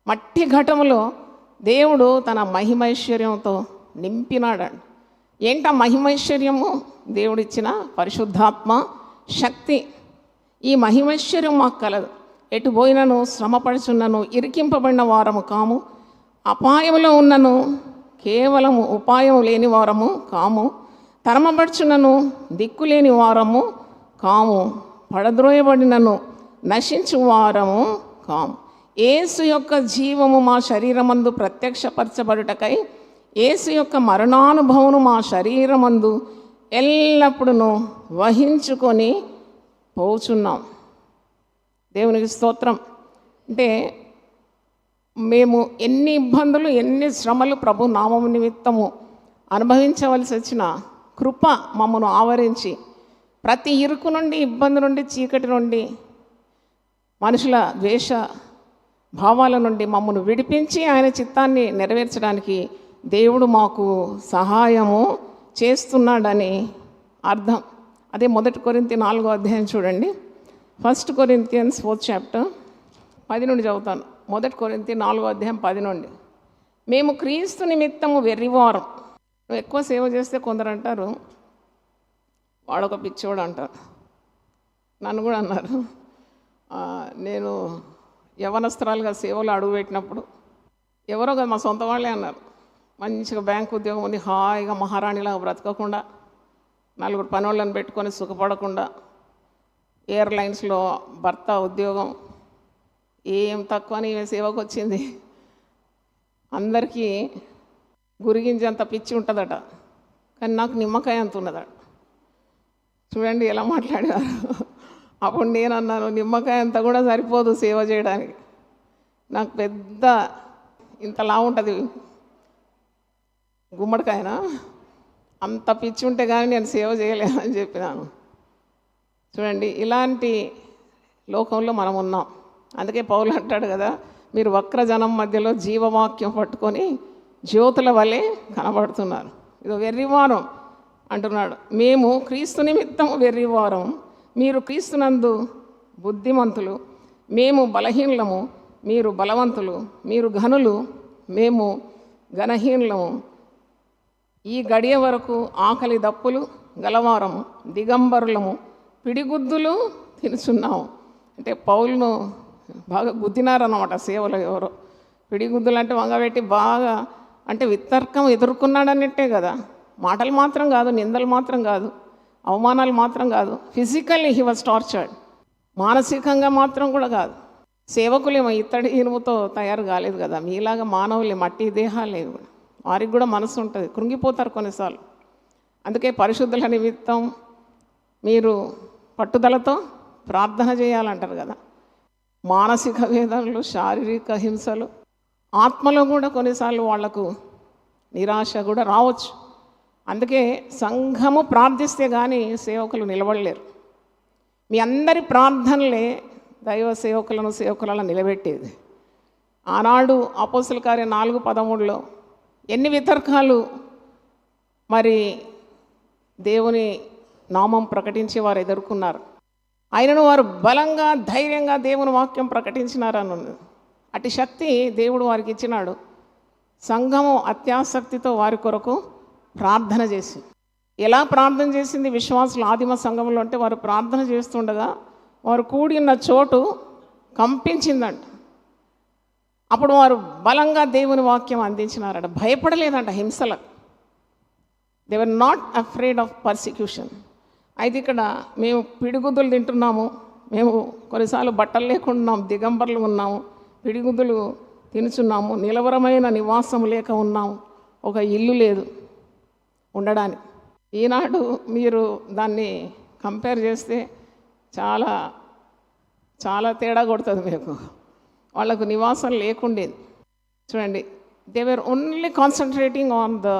మట్టి ఘటములో దేవుడు తన మహిమైశ్వర్యంతో నింపినాడండి. ఏంటా మహిమైశ్వర్యము? దేవుడిచ్చిన పరిశుద్ధాత్మ శక్తి. ఈ మహిమైశ్వర్యం మాకు కలదు. ఎటు పోయినను, శ్రమపడుచున్నను, ఇరికింపబడిన వారము కాము, అపాయములో ఉన్నను కేవలము ఉపాయం లేని వారము కాము, తరమబడుచున్నను దిక్కులేని వారము కాము, పడద్రోయబడినను నశించు వారము కాము. యేసు యొక్క జీవము మా శరీరమందు ప్రత్యక్షపరచబడుటకై యేసు యొక్క మరణానుభవము మా శరీరమందు ఎల్లప్పుడూ వహించుకొని పోచున్నాం. దేవునికి స్తోత్రం. అంటే మేము ఎన్ని ఇబ్బందులు, ఎన్ని శ్రమలు ప్రభు నామము నిమిత్తము అనుభవించవలసి వచ్చిన కృప మమ్మను ఆవరించి ప్రతి ఇరుకు నుండి, ఇబ్బంది నుండి, చీకటి నుండి, మనుషుల ద్వేష భావాల నుండి మమ్మను విడిపించి ఆయన చిత్తాన్ని నెరవేర్చడానికి దేవుడు మాకు సహాయము చేస్తున్నాడని అర్థం. అదే 1 కొరింథీ 4వ అధ్యాయం చూడండి. 1 Corinthians 4th chapter 10 నుండి చదువుతాను. 1 కొరింథీ 4వ అధ్యాయం 10 నుండి. మేము క్రీస్తు నిమిత్తము వెర్రివారం. నువ్వు ఎక్కువ సేవ చేస్తే కొందరు అంటారు వాడొక పిచ్చోడు అంటారు. నన్ను కూడా అన్నారు. నేను యవనస్త్రాలుగా సేవలు అడుగుపెట్టినప్పుడు ఎవరో కదా మా సొంత వాళ్ళే అన్నారు, మంచిగా బ్యాంక్ ఉద్యోగం ఉంది, హాయిగా మహారాణిలాగా బ్రతకకుండా, 4 పనోళ్ళని పెట్టుకొని సుఖపడకుండా ఎయిర్లైన్స్లో భర్త ఉద్యోగం ఏం తక్కువ అని ఈమె సేవకు వచ్చింది. అందరికీ గురిగించేంత పిచ్చి ఉంటుందట, కానీ నాకు నిమ్మకాయ అంత ఉన్నదట. చూడండి ఎలా మాట్లాడారు. అప్పుడు నేను అన్నాను, నిమ్మకాయ అంత కూడా సరిపోదు సేవ చేయడానికి, నాకు పెద్ద ఇంతలా ఉంటుంది గుమ్మడికాయన, అంత పిచ్చి ఉంటే కానీ నేను సేవ చేయలేదని చెప్పినాను. చూడండి ఇలాంటి లోకంలో మనం ఉన్నాం. అందుకే పౌలు అంటాడు కదా, మీరు వక్రజనం మధ్యలో జీవవాక్యం పట్టుకొని జ్యోతుల వలె కనబడుతున్నారు. ఇది వెర్రివారం అంటున్నాడు. మేము క్రీస్తు నిమిత్తం వెర్రివారం, మీరు క్రీస్తునందు బుద్ధిమంతులు. మేము బలహీనులము, మీరు బలవంతులు. మీరు ఘనులు, మేము ఘనహీనులము. ఈ గడియ వరకు ఆకలి దప్పులు గలవారము, దిగంబరులము, పిడిగుద్దులు తినుచున్నాము. అంటే పౌలును బాగా గుద్దినారన్నమాట సేవలో ఎవరో. పిడిగుద్దులు అంటే వంగబెట్టి బాగా, అంటే వితర్కం ఎదుర్కొన్నాడన్నట్టే కదా. మాటలు మాత్రం కాదు, నిందలు మాత్రం కాదు, అవమానాలు మాత్రం కాదు, ఫిజికల్లీ హీ వాజ్ టార్చర్డ్. మానసికంగా మాత్రం కూడా కాదు. సేవకులేమో ఇత్తడి ఇనుముతో తయారు కాలేదు కదా, మీలాగా మానవులే, మట్టి దేహాలే, వారికి కూడా మనసు ఉంటుంది, కృంగిపోతారు కొన్నిసార్లు. అందుకే పరిశుద్ధుల నిమిత్తం మీరు పట్టుదలతో ప్రార్థన చేయాలంటారు కదా. మానసిక వేదనలు, శారీరక హింసలు, ఆత్మలో కూడా కొన్నిసార్లు వాళ్లకు నిరాశ కూడా రావచ్చు. అందుకే సంఘము ప్రార్థిస్తే కానీ సేవకులు నిలబడలేరు. మీ అందరి ప్రార్థనలే దైవ సేవకులను నిలబెట్టేది. ఆనాడు అపోస్తల కార్యం 4:13 ఎన్ని వితర్కాలు మరి దేవుని నామం ప్రకటించి వారు ఎదుర్కొన్నారు. ఆయనను వారు బలంగా ధైర్యంగా దేవుని వాక్యం ప్రకటించినారని ఉన్నది. అటు శక్తి దేవుడు వారికి ఇచ్చినాడు. సంఘము అత్యాసక్తితో వారి కొరకు ప్రార్థన చేసి, ఎలా ప్రార్థన చేసింది విశ్వాసులు ఆదిమ సంఘంలో అంటే, వారు ప్రార్థన చేస్తుండగా వారు కూడి ఉన్న చోటు కంపించిందంట. అప్పుడు వారు బలంగా దేవుని వాక్యం అందించినారట, భయపడలేదంట హింసలకు. They were not afraid of persecution. అయితే ఇక్కడ మేము పిడిగుద్దులు తింటున్నాము, మేము కొన్నిసార్లు బట్టలు లేకుండా దిగంబర్లు ఉన్నాము, పిడిగుద్దులు తినుచున్నాము, నిలవరమైన నివాసం లేక ఉన్నాము, ఒక ఇల్లు లేదు ఉండడానికి. ఈనాడు మీరు దాన్ని కంపేర్ చేస్తే చాలా చాలా తేడా కొడుతుంది మీకు. వాళ్ళకు నివాసం లేకుండేది. చూడండి, they were only concentrating on the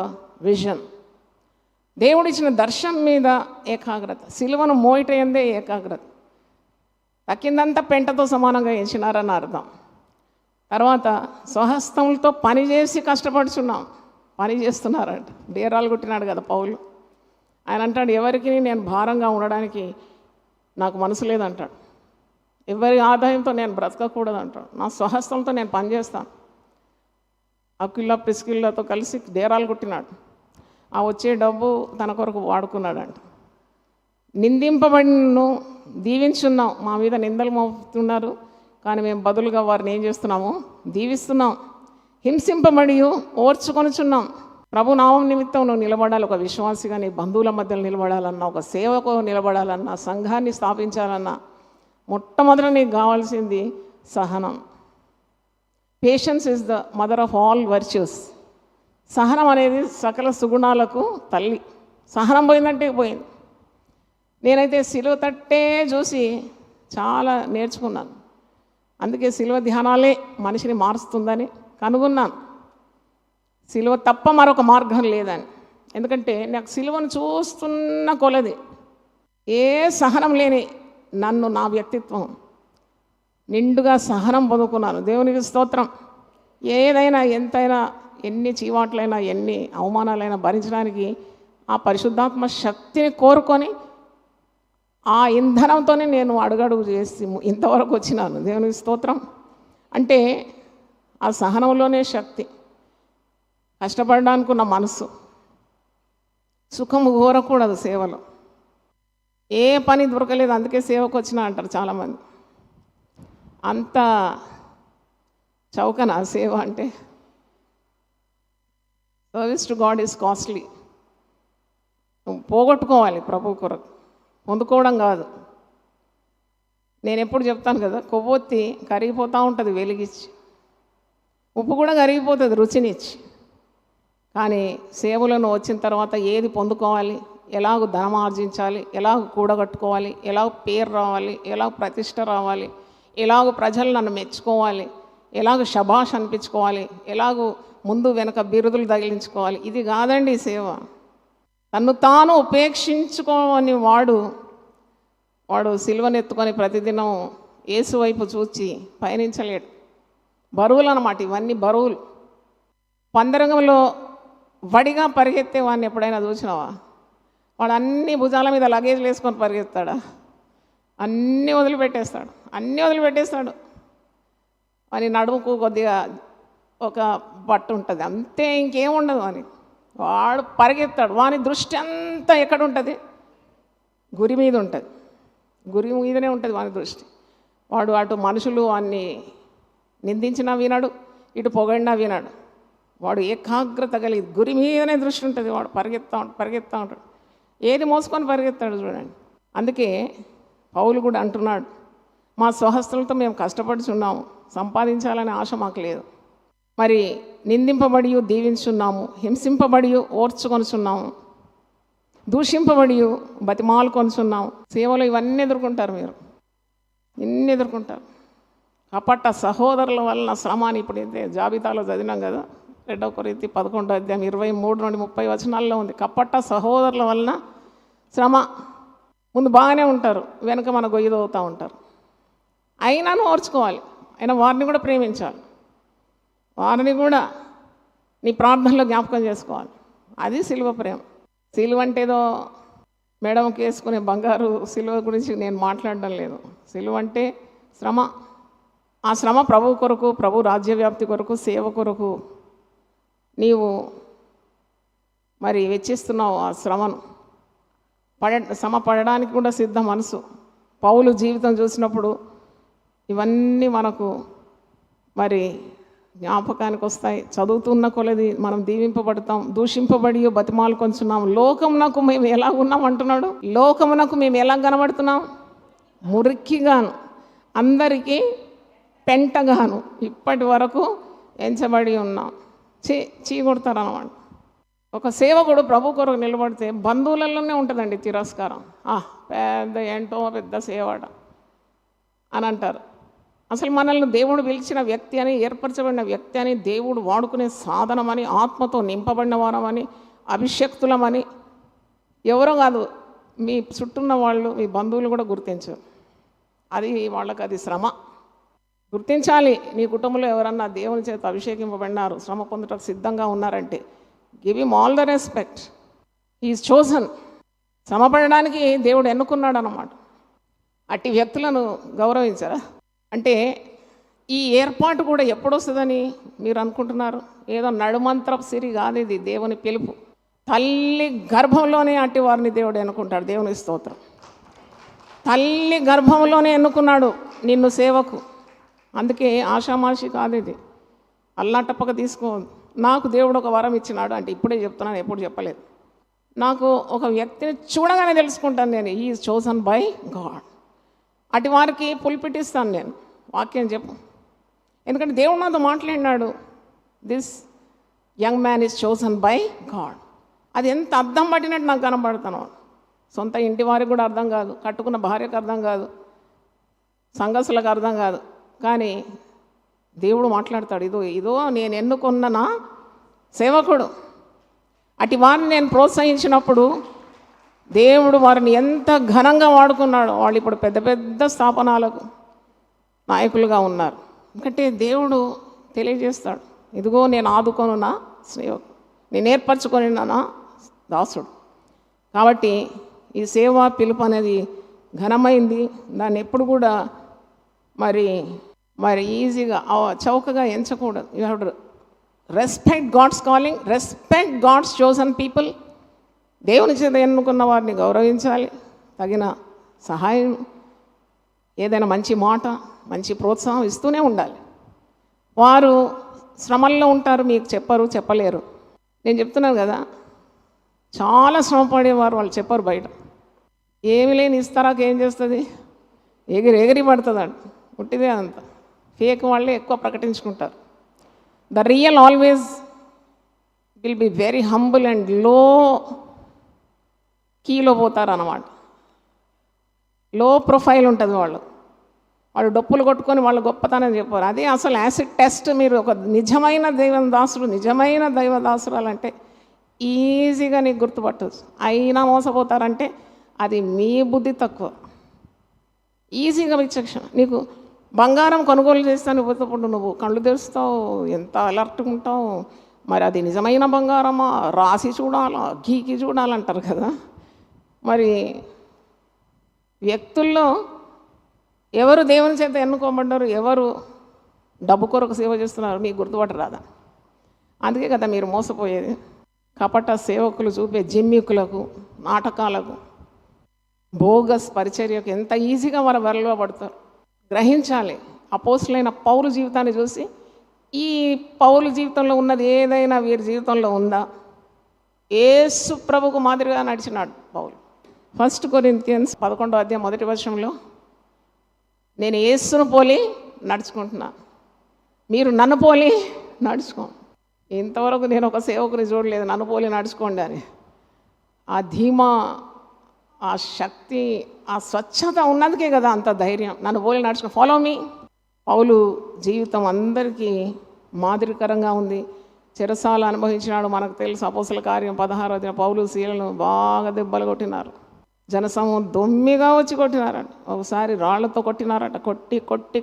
vision. దేవుడిచ్చిన దర్శనం మీద ఏకాగ్రత, సిలువను మోయటందే ఏకాగ్రత. తక్కిందంతా పెంటతో సమానంగా ఎంచినారని అర్థం. తర్వాత స్వహస్తములతో పనిచేసి కష్టపడుచున్నాం, పని చేస్తున్నారంట. డేరాలు కొట్టినాడు కదా పౌలు. ఆయన అంటాడు, ఎవరికి నేను భారంగా ఉండడానికి నాకు మనసు లేదంటాడు. ఎవరి ఆదాయంతో నేను బ్రతకకూడదు అంటాడు. నా స్వహస్తంతో నేను పనిచేస్తాను. అక్విలా ప్రిస్కిల్లాతో కలిసి డేరాలు కొట్టినాడు. ఆ వచ్చే డబ్బు తన కొరకు వాడుకున్నాడంట. నిందింపబడిను దీవించున్నాం, మా మీద నిందలు మోపుతున్నారు, కానీ మేము బదులుగా వారిని ఏం చేస్తున్నాము, దీవిస్తున్నాం. హింసింపబడి ఓర్చుకొనుచున్నాం. ప్రభు నామం నిమిత్తం నువ్వు నిలబడాలి. ఒక విశ్వాసిగా నీ బంధువుల మధ్యలో నిలబడాలన్నా, ఒక సేవకు నిలబడాలన్నా, సంఘాన్ని స్థాపించాలన్నా, మొట్టమొదట నీకు కావాల్సింది సహనం. Patience is the mother of all virtues. సహనం అనేది సకల సుగుణాలకు తల్లి. సహనం పోయిందంటే పోయింది. నేనైతే సిలువ తట్టే చూసి చాలా నేర్చుకున్నాను. అందుకే సిలువ ధ్యానాలే మనిషిని మారుస్తుందని కనుగొన్నాను. సిలువ తప్ప మరొక మార్గం లేదని. ఎందుకంటే నాకు సిలువను చూస్తున్న కొలది ఏ సహనం లేని నన్ను, నా వ్యక్తిత్వం నిండుగా సహనం పొందుకున్నాను. దేవునికి స్తోత్రం. ఏదైనా ఎంతైనా, ఎన్ని చీవాట్లైనా, ఎన్ని అవమానాలైనా భరించడానికి ఆ పరిశుద్ధాత్మ శక్తిని కోరుకొని ఆ ఇంధనంతోనే నేను అడుగడుగు చేసి ఇంతవరకు వచ్చినాను. దేవునికి స్తోత్రం. అంటే ఆ సహనంలోనే శక్తి, కష్టపడడానికి ఉన్న మనసు. సుఖం కోరకూడదు సేవలో. ఏ పని దొరకలేదు, అందుకే సేవకు వచ్చినా అంటారు చాలామంది. అంత చౌకనా సేవ అంటే? Service to God is costly. నువ్వు పోగొట్టుకోవాలి ప్రభు కొరకు, పొందుకోవడం కాదు. నేను ఎప్పుడు చెప్తాను కదా, కొవ్వొత్తి కరిగిపోతూ ఉంటుంది వెలిగించి, ఉప్పు కూడా కరిగిపోతుంది రుచినిచ్చి. కానీ సేవలను వచ్చిన తర్వాత ఏది పొందుకోవాలి, ఎలాగ ధనం ఆర్జించాలి, ఎలాగ కూడగట్టుకోవాలి, ఎలాగ పేరు రావాలి, ఎలాగ ప్రతిష్ట రావాలి, ఎలాగ ప్రజలు నన్ను మెచ్చుకోవాలి, ఎలాగ శభాష్ అనిపించుకోవాలి, ఎలాగ ముందు వెనక బిరుదులు తగిలించుకోవాలి, ఇది కాదండి సేవ. తన్ను తాను ఉపేక్షించుకోని వాడు సిలువనెత్తుకొని ప్రతిదినం యేసు వైపు చూచి పయనించలేడు. బరువులు అన్నమాట, ఇవన్నీ బరువులు. పందరంగంలో వడిగా పరిగెత్తే వాడిని ఎప్పుడైనా చూసినావా? వాడు అన్ని భుజాల మీద లగేజ్లు వేసుకొని పరిగెత్తాడా? అన్నీ వదిలిపెట్టేస్తాడు. వాని నడుముకు కొద్దిగా ఒక బట్ట ఉంటుంది, అంతే, ఇంకేముండదు అని. వాడు పరిగెత్తాడు. వాని దృష్టి అంతా ఎక్కడ ఉంటుంది? గురి మీద ఉంటుంది. గురి మీదనే ఉంటుంది వాని దృష్టి. వాడు అటు మనుషులు వాన్ని నిందించినా వినాడు, ఇటు పొగడినా వినాడు. వాడు ఏకాగ్రత కలిగి గురి మీదనే దృష్టి ఉంటుంది. వాడు పరిగెత్తా ఉంటాడు. ఏది మోసుకొని పరిగెత్తాడు చూడండి. అందుకే పౌలు కూడా అంటున్నాడు, మా స్వహస్తులతో మేము కష్టపడుచున్నాము, సంపాదించాలనే ఆశ మాకు లేదు. మరి నిందింపబడి దీవించున్నాము, హింసింపబడి ఓర్చుకొనుచున్నాము, దూషింపబడి బతిమాలుకొనుచున్నాము. సేవలో ఇవన్నీ ఎదుర్కొంటారు మీరు, ఇన్ని ఎదుర్కొంటారు. కపట సహోదరుల వలన శ్రమ అని ఇప్పుడు అయితే జాబితాలో చదివినాం కదా, 2 కొరింథీ 11:23-30 ఉంది. కపట సహోదరుల వలన శ్రమ. ముందు బాగానే ఉంటారు, వెనక మన గొయ్యి తవ్వుతూ ఉంటారు. అయినాను ఓర్చుకోవాలి, అయినా వారిని కూడా ప్రేమించాలి, వారిని కూడా నీ ప్రార్థనలో జ్ఞాపకం చేసుకోవాలి. అది సిలువ ప్రేమ. సిలువ అంటే ఏదో మేడంకి వేసుకునే బంగారు సిలువ గురించి నేను మాట్లాడడం లేదు. సిలువ అంటే శ్రమ. ఆ శ్రమ ప్రభు కొరకు, ప్రభు రాజ్యవ్యాప్తి కొరకు, సేవ కొరకు నీవు మరి వెచ్చిస్తున్నావు. ఆ శ్రమను శ్రమ పడడానికి కూడా సిద్ధ మనసు. పౌలు జీవితం చూసినప్పుడు ఇవన్నీ మనకు మరి జ్ఞాపకానికి వస్తాయి. చదువుతున్న కొలది మనం దీవింపబడతాం. దూషింపబడి బతిమాలుకొంచున్నాం. లోకమునకు మేము ఎలా ఉన్నాం అంటున్నాడు. లోకమునకు మేము ఎలా కనబడుతున్నాం? మురికిగాను, అందరికీ పెంటగాను ఇప్పటి వరకు ఎంచబడి ఉన్నాం. చీ కొడతారన్నమాట. ఒక సేవకుడు ప్రభు కొరకు నిలబడితే బంధువులలోనే ఉంటుందండి తిరస్కారం. ఏంటో పెద్ద సేవట అని అంటారు. అసలు మనల్ని దేవుడు పిలిచిన వ్యక్తి అని, ఏర్పరచబడిన వ్యక్తి అని, దేవుడు వాడుకునే సాధనమని, ఆత్మతో నింపబడిన వారమని, అభిషక్తులమని ఎవరో కాదు, మీ చుట్టూన్న వాళ్ళు, మీ బంధువులు కూడా గుర్తించరు. అది వాళ్ళకి అది శ్రమ. గుర్తించాలి. నీ కుటుంబంలో ఎవరన్నా దేవుని చేత అభిషేకింపబడినారు, శ్రమ పొందటకు సిద్ధంగా ఉన్నారంటే give him all the respect. Is chosen. శ్రమ పడడానికి దేవుడు ఎన్నుకున్నాడు అన్నమాట. అట్టి వ్యక్తులను గౌరవించారా? అంటే ఈ ఏర్పాటు కూడా ఎప్పుడు వస్తుందని మీరు అనుకుంటున్నారు? ఏదో నడుమంత్రపు సిరి కాదు ఇది, దేవుని పిలుపు. తల్లి గర్భంలోనే అట్టి వారిని దేవుడు ఎన్నుకుంటాడు. దేవుని స్తోత్రం. తల్లి గర్భంలోనే ఎన్నుకున్నాడు నిన్ను సేవకు. అందుకే ఆషామాషి కాదు ఇది, అల్లాటప్పక తీసుకోవద్దు. నాకు దేవుడు ఒక వరం ఇచ్చినాడు అంటే ఇప్పుడే చెప్తున్నాను, ఎప్పుడు చెప్పలేదు. నాకు ఒక వ్యక్తిని చూడగానే తెలుసుకుంటాను నేను, ఈ ఈజ్ చోజన్ బై గాడ్. అటు వారికి పులిపిటిస్తాను నేను, వాక్యం చెప్పు. ఎందుకంటే దేవుడు నాతో మాట్లాడినాడు, this young man is chosen by God. అది ఎంత అర్థం పట్టినట్టు నాకు కనబడుతాను. సొంత ఇంటి వారికి కూడా అర్థం కాదు, కట్టుకున్న భార్యకు అర్థం కాదు, సంఘసులకు అర్థం కాదు. కానీ దేవుడు మాట్లాడతాడు, ఇదో నేను ఎన్నుకున్న నా సేవకుడు. అటు వారిని నేను ప్రోత్సహించినప్పుడు దేవుడు వారిని ఎంత ఘనంగా వాడుకున్నాడో. వాళ్ళు ఇప్పుడు పెద్ద పెద్ద స్థాపనాలకు నాయకులుగా ఉన్నారు. ఎందుకంటే దేవుడు తెలియజేస్తాడు, ఇదిగో నేను ఆదుకొను నా సేవకు, నేను ఏర్పరచుకొని నా దాసుడు. కాబట్టి ఈ సేవా పిలుపు అనేది ఘనమైంది. దాన్ని ఎప్పుడు కూడా మరి ఈజీగా చౌకగా ఎంచకూడదు. You have to respect God's calling, respect God's chosen people. దేవుని చేత ఎన్నుకున్న వారిని గౌరవించాలి. తగిన సహాయం, ఏదైనా మంచి మాట, మంచి ప్రోత్సాహం ఇస్తూనే ఉండాలి. వారు శ్రమల్లో ఉంటారు, మీకు చెప్పలేరు. నేను చెప్తున్నాను కదా, చాలా శ్రమ పడేవారు వాళ్ళు చెప్పరు బయట. ఏమి లేని ఇస్తారాక ఏం చేస్తుంది? ఎగిరి పడుతుందంట. పుట్టిదే అంత ఫేక్ వాళ్ళే ఎక్కువ ప్రకటించుకుంటారు. The real always will be very humble and low కీలో పోతారు అన్నమాట. లో ప్రొఫైల్ ఉంటుంది వాళ్ళు డొప్పులు కొట్టుకొని వాళ్ళు గొప్పతనం చెప్పారు. అదే అసలు యాసిడ్ టెస్ట్. మీరు ఒక నిజమైన దైవదాసుడు, నిజమైన దైవదాసురాలంటే ఈజీగా నీకు గుర్తుపట్టచ్చు. అయినా మోసపోతారంటే అది మీ బుద్ధి తక్కువ. ఈజీగా విచక్షణ. నీకు బంగారం కొనుగోలు చేస్తాను పోతప్పుడు నువ్వు కళ్ళు తెరుస్తావు, ఎంత అలర్ట్గా ఉంటావు. మరి అది నిజమైన బంగారమా, రాసి చూడాలా, గీకి చూడాలంటారు కదా. మరి వ్యక్తుల్లో ఎవరు దేవుని చేత ఎన్నుకోబడ్డారు, ఎవరు డబ్బు కొరకు సేవ చేస్తున్నారు మీకు గుర్తుపట్టరాదా? అందుకే కదా మీరు మోసపోయేది. కపట సేవకులు చూపే జిమ్మికులకు, నాటకాలకు, బోగస్ పరిచర్యకు ఎంత ఈజీగా వారు వరలో పడతారు. గ్రహించాలి. అపోస్తులైన పౌలు జీవితాన్ని చూసి ఈ పౌలు జీవితంలో ఉన్నది ఏదైనా వీరి జీవితంలో ఉందా? యేసు ప్రభుకు మాదిరిగా నడిచినాడు పౌలు. 1 కొరింథియన్స్ 11వ అధ్యాయం 1వ వచనంలో, నేను యేసును పోలి నడుచుకుంటున్నా, మీరు నన్ను పోలి నడుచుకో. ఇంతవరకు నేను ఒక సేవకుని చూడలేదు నన్ను పోలి నడుచుకోండి అని. ఆ ధీమా, ఆ శక్తి, ఆ స్వచ్ఛత ఉన్నందుకే కదా అంత ధైర్యం. నన్ను పోలి నడుచుకో, ఫాలో మీ. పౌలు జీవితం అందరికీ మాదిరికరంగా ఉంది. చెరసాల అనుభవించినాడు, మనకు తెలుసు. అపోస్తల కార్యం 16వ అధ్యాయం పౌలు శీలను బాగా దెబ్బలు కొట్టినారు. జనసమూహం దొమ్మిగా వచ్చి కొట్టినారంట. ఒకసారి రాళ్లతో కొట్టినారట.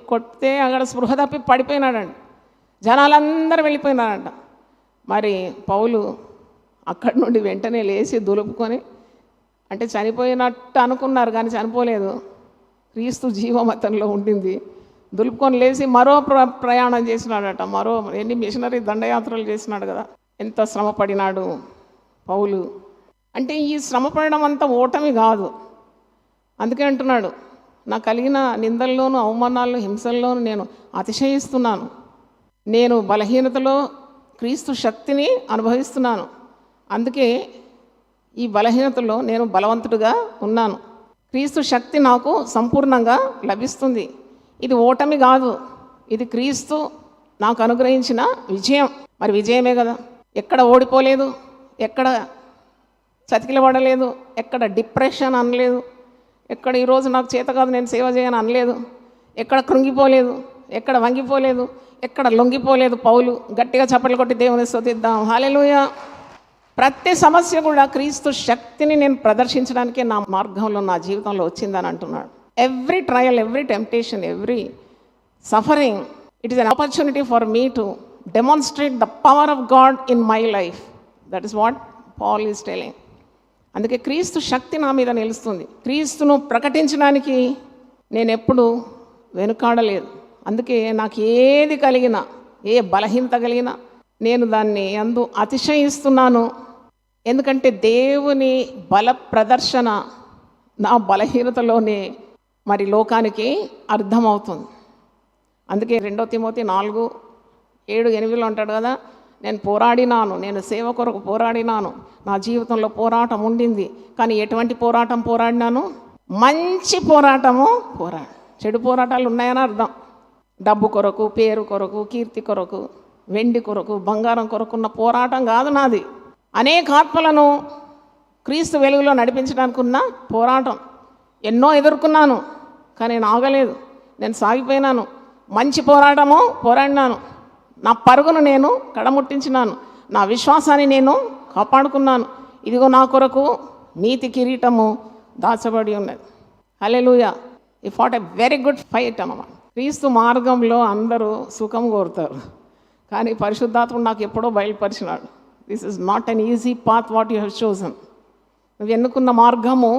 కొడితే అక్కడ స్పృహ తప్పి పడిపోయినాడండి. జనాలందరూ వెళ్ళిపోయినారంట. మరి పౌలు అక్కడి నుండి వెంటనే లేచి దులుపుకొని, అంటే చనిపోయినట్టు అనుకున్నారు కానీ చనిపోలేదు, క్రీస్తు జీవమతంలో ఉండింది. దులుపుకొని లేచి మరో ప్రయాణం చేసినాడట. ఎన్ని మిషనరీ దండయాత్రలు చేసినాడు కదా. ఎంత శ్రమ పడినాడు పౌలు. అంటే ఈ శ్రమ పడడం అంతా ఓటమి కాదు. అందుకే అంటున్నాడు, నాకు కలిగిన నిందల్లోనూ, అవమానాల్లో, హింసల్లోనూ నేను అతిశయిస్తున్నాను. నేను బలహీనతలో క్రీస్తు శక్తిని అనుభవిస్తున్నాను. అందుకే ఈ బలహీనతలో నేను బలవంతుడిగా ఉన్నాను. క్రీస్తు శక్తి నాకు సంపూర్ణంగా లభిస్తుంది. ఇది ఓటమి కాదు, ఇది క్రీస్తు నాకు అనుగ్రహించిన విజయం. మరి విజయమే కదా. ఎక్కడ ఓడిపోలేదు, ఎక్కడ చతికిలబడలేదు, ఎక్కడ డిప్రెషన్ అనలేదు, ఎక్కడ ఈరోజు నాకు చేత కాదు నేను సేవ చేయను అనలేదు, ఎక్కడ కృంగిపోలేదు, ఎక్కడ వంగిపోలేదు, ఎక్కడ లొంగిపోలేదు. పౌలు గట్టిగా చప్పట్లు కొట్టి దేవుని స్తుతిద్దాం. హల్లెలూయా. ప్రతి సమస్య కూడా క్రీస్తు శక్తిని నేను ప్రదర్శించడానికే నా మార్గంలో, నా జీవితంలో వచ్చిందని అంటున్నాడు. Every trial, every temptation, every suffering, it is an opportunity for me to demonstrate the power of God in my life. That is what Paul is telling. అందుకే క్రీస్తు శక్తి నా మీద నిలుస్తుంది. క్రీస్తును ప్రకటించడానికి నేను ఎప్పుడు వెనుకాడలేదు. అందుకే నాకు ఏది కలిగినా, ఏ బలహీనత కలిగినా నేను దాన్ని అందు అతిశయిస్తున్నాను. ఎందుకంటే దేవుని బల ప్రదర్శన నా బలహీనతలోనే మరి లోకానికి అర్థమవుతుంది. అందుకే 2 తిమోతి 4:7-8 అంటాడు కదా, నేను పోరాడినాను, నేను సేవ కొరకు పోరాడినాను, నా జీవితంలో పోరాటం ఉండింది. కానీ ఎటువంటి పోరాటం పోరాడినాను? మంచి పోరాటము చెడు పోరాటాలు ఉన్నాయని అర్థం. డబ్బు కొరకు, పేరు కొరకు, కీర్తి కొరకు, వెండి కొరకు, బంగారం కొరకున్న పోరాటం కాదు నాది. అనేక ఆత్మలను క్రీస్తు వెలుగులో నడిపించడానికి ఉన్న పోరాటం. ఎన్నో ఎదుర్కొన్నాను కానీ నేను ఆగలేదు, నేను సాగిపోయినాను. మంచి పోరాటము పోరాడినాను. నా పరుగును నేను కడముట్టించినాను, నా విశ్వాసాన్ని నేను కాపాడుకున్నాను. ఇదిగో నా కొరకు నీతి కిరీటము దాచబడి ఉన్నది. హల్లెలూయా. ఈ fought a very good fight అన్నమాట. క్రీస్తు మార్గంలో అందరూ సుఖం కోరుతారు, కానీ పరిశుద్ధాత్ముడు నాకు ఎప్పుడో బయలుపరిచినాడు, this is not an easy path what you have chosen. నువ్వు ఎన్నుకున్న మార్గము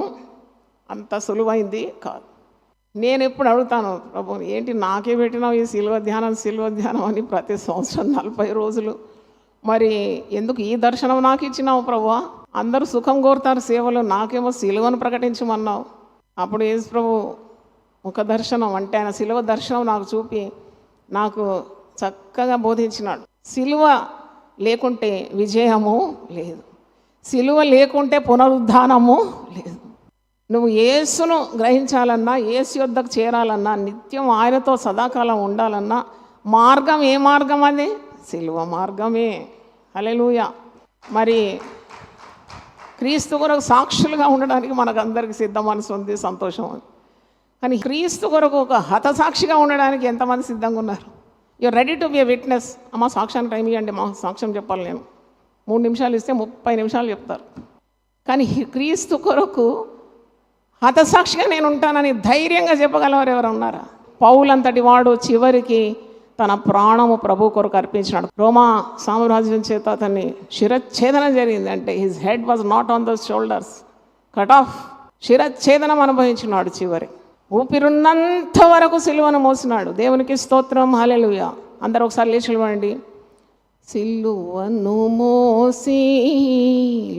అంత సులువైంది కాదు. నేను ఎప్పుడు అడుగుతాను, ప్రభు ఏంటి నాకే పెట్టినావు ఈ సిలువ ధ్యానం అని ప్రతి సంవత్సరం 40 రోజులు. మరి ఎందుకు ఈ దర్శనం నాకు ఇచ్చినావు ప్రభు? అందరూ సుఖం కోరుతారు సేవలు, నాకేమో సిలువను ప్రకటించమన్నావు. అప్పుడు యేసు ప్రభు ఒక దర్శనం అంటే ఆయన సిలువ దర్శనం నాకు చూపి నాకు చక్కగా బోధించినాడు. సిలువ లేకుంటే విజయము లేదు, సిలువ లేకుంటే పునరుద్ధానము లేదు. నువ్వు యేసును గ్రహించాలన్నా, యేసు యొద్దకు చేరాలన్నా, నిత్యం ఆయనతో సదాకాలం ఉండాలన్నా మార్గం ఏ మార్గం? అది సిలువ మార్గమే. హల్లెలూయా. మరి క్రీస్తు కొరకు సాక్షులుగా ఉండడానికి మనకందరికి సిద్ధ మనసు ఉంది, సంతోషం ఉంది. కానీ క్రీస్తు కొరకు ఒక హతసాక్షిగా ఉండడానికి ఎంతమంది సిద్ధంగా ఉన్నారు? You're ready to be a witness. అమ్మ సాక్ష్యానికి టైం ఇవ్వండి, మా సాక్ష్యం చెప్పాలి. నేను 3 నిమిషాలు ఇస్తే 30 నిమిషాలు చెప్తారు. కానీ క్రీస్తు కొరకు హతసాక్షిగా నేను ఉంటానని ధైర్యంగా చెప్పగలవారు ఎవరు ఉన్నారా? పౌలంతటి వాడు చివరికి తన ప్రాణము ప్రభు కొరకు అర్పించినాడు. రోమా సామ్రాజ్యం చేత అతన్ని శిరచ్ఛేదన జరిగింది. అంటే his head was not on the shoulders, cut off. శిరచ్ఛేదనం అనుభవించినాడు. చివరి ఊపిరున్నంత వరకు సిలువను మోసినాడు. దేవునికి స్తోత్రం. హల్లెలూయా. అందరూ ఒకసారి లేచి నిలబడండి. సిలువను మోసి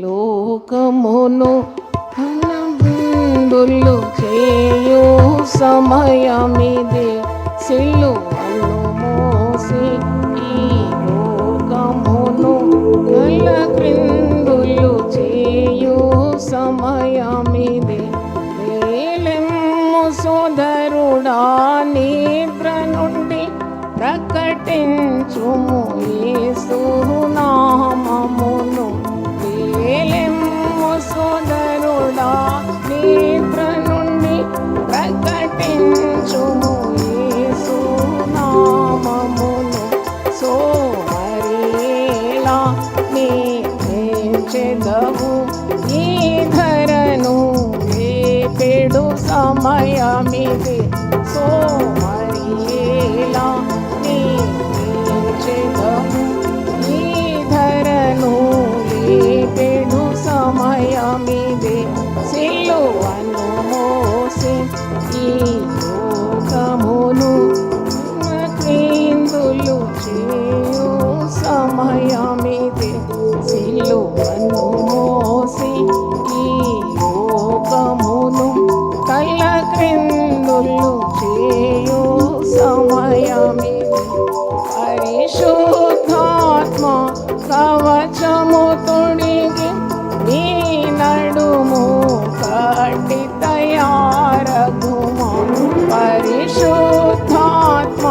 లోకమును బంధులు చేయు సమయమిది. సిలువను మోసి ఈ లోకమును క్రిందులు చేయు సమయమిది. సోదరుడా నిద్ర నుండి ప్రకటించుము యేసు నామమును. వేలెమ్ము సోదరుడా నిద్ర నుండి ప్రకటించుము యేసు నామమును. సోమరియేలా నీచెదవు ఈ ధరను లేపెడు సమయమిది. సోమరియేలా నీచెదవు ఈ ధరను లేపెడు సమయమిది. సిలువను మోసి ఈ లోకమును క్రిందులు చేయు సమయమిది. సిలువను మోసి ఈ లోకమును కళ్ళ క్రిందులు చేయు సమయమిది. పరిశుద్ధాత్మ కవచము తొడిగి నీ నడుము కట్టి తయారగుమా. పరిశుద్ధాత్మ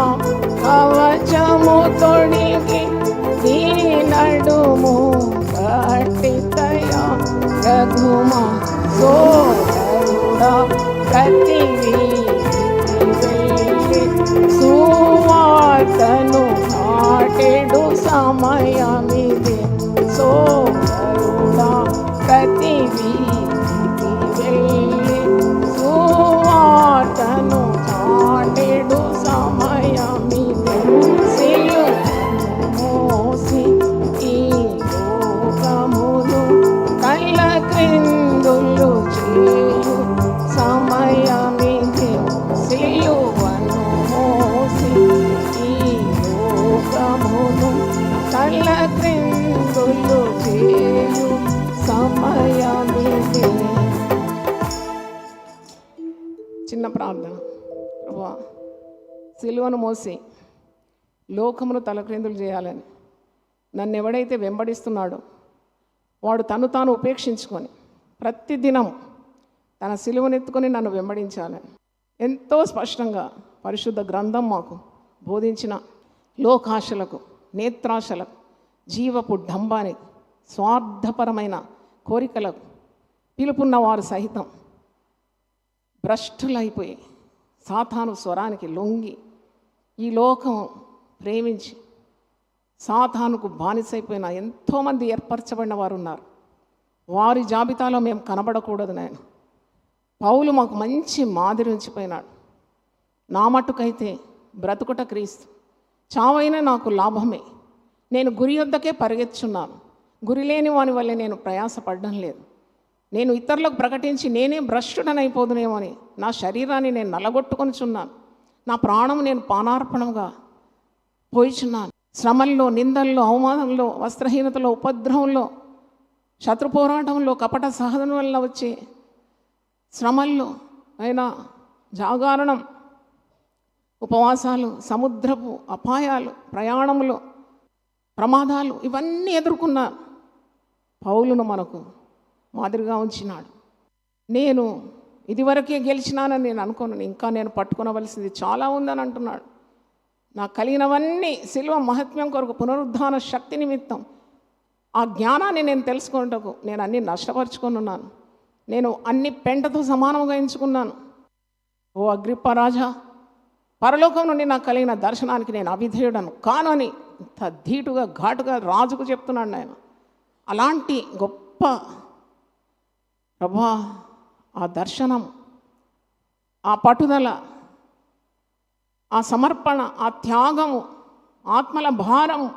కవచము తొడిగి నీ నడుము కట్టి తయారగుమా. సోదరుడా ప్రతి సువార్తను నాటెడు సమయమిది. సోదరుడా ప్రతి సువార్తను నాటెడు సమయమిది. సిలువను మోసి ఈ లోకమును కళ్ళ క్రిందులు చేయు సమయమిది. సిలువను మోసి ఈ లోకమును కళ్ళ క్రిందులు చేయు సమయమిది. చిన్న ప్రార్థన. ప్రభువా, సిలువను మోసి లోకమును తలక్రిందులు చేయాలని నన్ను ఎవడైతే వెంబడిస్తున్నాడో వాడు తను తాను ఉపేక్షించుకొని ప్రతిదినం తన సిలువనెత్తుకొని నన్ను వెంబడించాలని ఎంతో స్పష్టంగా పరిశుద్ధ గ్రంథం మాకు బోధించిన లోకాశలకు, నేత్రాశలకు, జీవపు డంబానికి, స్వార్థపరమైన కోరికలకు పిలుపున్న వారు సహితం భ్రష్టులైపోయి సాతాను స్వరానికి లొంగి ఈ లోకం ప్రేమించి సాతానుకు బానిసైపోయిన ఎంతోమంది ఏర్పరచబడిన వారు ఉన్నారు. వారి జాబితాలో మేము కనబడకూడదు నాయన. పౌలు మాకు మంచి మాదిరి ఉంచిపోయినాడు. నా మట్టుకైతే బ్రతుకుట క్రీస్తు, చావైనా నాకు లాభమే. నేను గురి వద్దకే పరిగెత్తుచున్నాను. గురి లేని వాని వల్లే నేను ప్రయాసపడడం లేదు. నేను ఇతరులకు ప్రకటించి నేనే భ్రష్టుడనైపోదునేమో అని నా శరీరాన్ని నేను నలగొట్టుకొనిచున్నాను. నా ప్రాణం నేను పానార్పణంగా పోయిచున్నాను. శ్రమల్లో, నిందల్లో, అవమానంలో, వస్త్రహీనతలో, ఉపద్రవంలో, శత్రు పోరాటంలో, కపట సహనం వల్ల వచ్చే శ్రమల్లో అయినా జాగరణం, ఉపవాసాలు, సముద్రపు అపాయాలు, ప్రయాణంలో ప్రమాదాలు ఇవన్నీ ఎదుర్కొన్న పౌలును మనకు మాదిరిగా ఉంచినాడు. నేను ఇదివరకే గెలిచినానని నేను అనుకోను, ఇంకా నేను పట్టుకొనవలసింది చాలా ఉందని అంటున్నాడు. నాకు కలిగినవన్నీ సిలువ మహత్యం కొరకు, పునరుద్ధాన శక్తి నిమిత్తం, ఆ జ్ఞానాన్ని నేను తెలుసుకున్నటకు నేను అన్నీ నష్టపరుచుకొని ఉన్నాను. నేను అన్ని పెంటతో సమానంగా ఎంచుకున్నాను. ఓ అగ్రిప్ప రాజా, పరలోకం నుండి నాకు కలిగిన దర్శనానికి నేను అవిధేయుడను కాను అని ఇంత ధీటుగా ఘాటుగా రాజుకు చెప్తున్నాడు ఆయన. అలాంటి గొప్ప ప్రభా, ఆ దర్శనం, ఆ పట్టుదల, ఆ సమర్పణ, ఆ త్యాగము, ఆత్మల భారము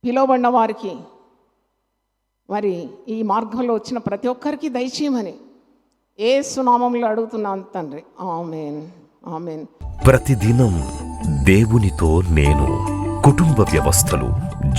పిలువబడిన వారికి, మరి ఈ మార్గంలో వచ్చిన ప్రతి ఒక్కరికి దయచేయమని యేసు నామములో అడుగుతున్నాను తండ్రి. ఆమేన్, ఆమేన్. ప్రతిదినం దేవునితో నేను. కుటుంబ వ్యవస్థలు,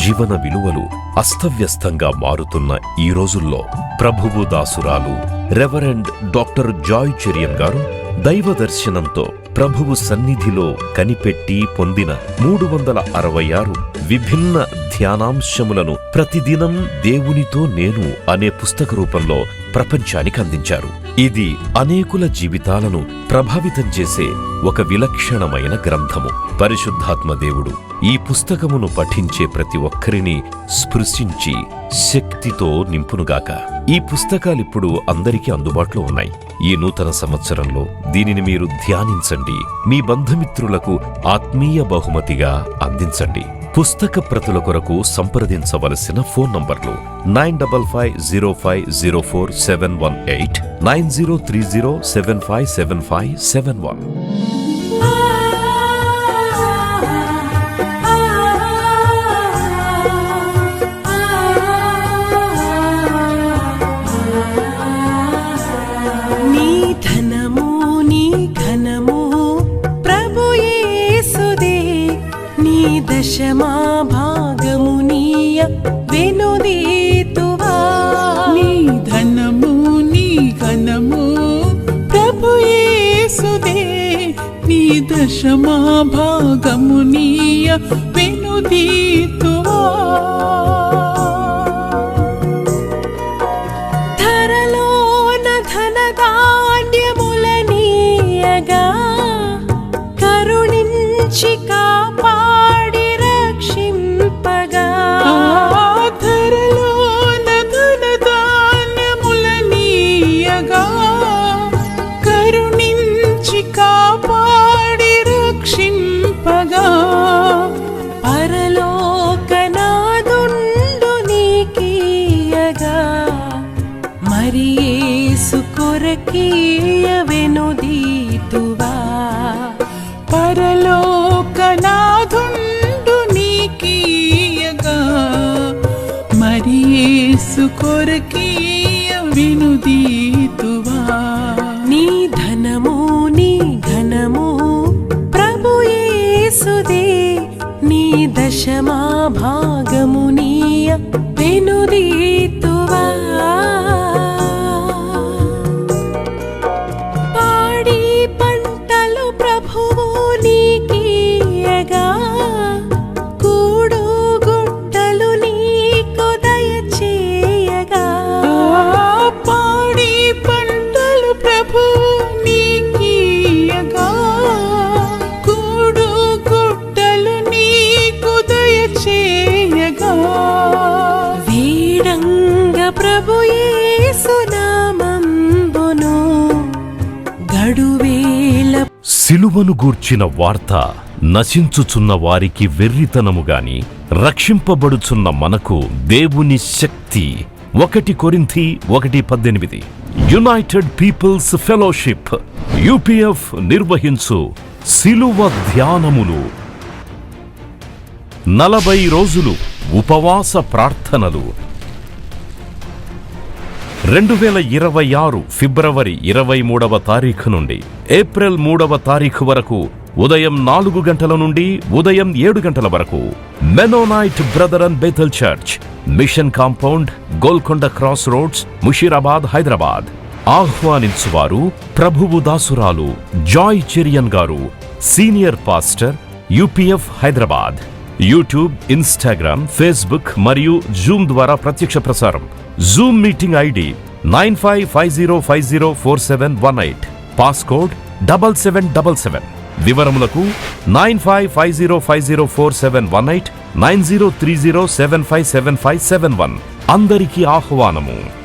జీవన విలువలు అస్తవ్యస్తంగా మారుతున్న ఈ రోజుల్లో ప్రభువు దాసురాలు రెవరెండ్ డాక్టర్ జాయ్ చెరియన్ గారు దైవ దర్శనంతో ప్రభువు సన్నిధిలో కనిపెట్టి పొందిన 366 విభిన్న ధ్యానాంశములను ప్రతిదినం దేవునితో నేను అనే పుస్తక రూపంలో ప్రపంచానికి అందించారు. ఇది అనేకుల జీవితాలను ప్రభావితం చేసే ఒక విలక్షణమైన గ్రంథము. పరిశుద్ధాత్మ దేవుడు ఈ పుస్తకమును పఠించే ప్రతి ఒక్కరిని స్పృశించి శక్తితో నింపునుగాక. ఈ పుస్తకాలిప్పుడు అందరికీ అందుబాటులో ఉన్నాయి. ఈ నూతన సంవత్సరంలో దీనిని మీరు ధ్యానించండి, మీ బంధుమిత్రులకు ఆత్మీయ బహుమతిగా అందించండి. పుస్తక ప్రతుల కొరకు సంప్రదించవలసిన ఫోన్ నంబర్లు 9550504718, 9030757571. దశమా భాగమునీయ వెనుదీతువా. నీ ధనము నీ ఘనము ప్రభు యేసుదే, నీ దశమా భాగమునీయ వెనుదీతువా. ధరలోన ధనధాన్యములనీయగా కరుణించి కాపాడి రక్షింపగా. ధరలోన ధనధాన్యములనీయగా కరుణించి కాపాడి రక్షింపగా. పరలోకనాదుండు నీకీయగా మరి యేసు కొరకీయ వెనుదీతువా. పరలోకనాథుండు నీకీయగా మరి యేసు కొరకీయ వెనుదీతువా. నీ ధనము నీ ఘనము ప్రభు యేసుదే, నీ దశమా భాగమునీయ వెనుదీతువా. పాడి పంటలు ప్రభువు నీకీయగా కూడు గుట్టలు నీకు దయచేయగా. పాడి పంటలు ప్రభువు నీకీయగా కూడు గుట్టలు నీకు దయచేయగా. వీడంగ ప్రభు యేసు నామంబును గడువేల. సిలువను గూర్చిన వార్త నశించుచున్న వారికి వెర్రితనముగాని, రక్షింపబడుచున్న మనకు దేవుని శక్తి. 1 కొరింథీ 1:18. యునైటెడ్ పీపుల్స్ ఫెలోషిప్ UPF నిర్వహించు సిలువ ధ్యానములు. 40 రోజులు ఉపవాస ప్రార్థనలు. 2026 ఫిబ్రవరి 23వ తారీఖు నుండి ఏప్రిల్ 3వ తారీఖు వరకు ఉదయం 4 గంటల నుండి ఉదయం 7 గంటల వరకు Mennonite brother and Bethel church, mission compound, Golconda cross roads, Musheerabad, Hyderabad. ఆహ్వానించువారు ప్రభువు దాసురాలు జాయ్ చెరియన్ గారు, senior pastor, UPF Hyderabad. YouTube, Instagram, Facebook మరియు జూమ్ ద్వారా ప్రత్యక్ష ప్రసారం. Zoom meeting ID 9550504718. పాస్కోడ్ 7777. వివరములకు 9550504718, 9030757571. అందరికీ ఆహ్వానము.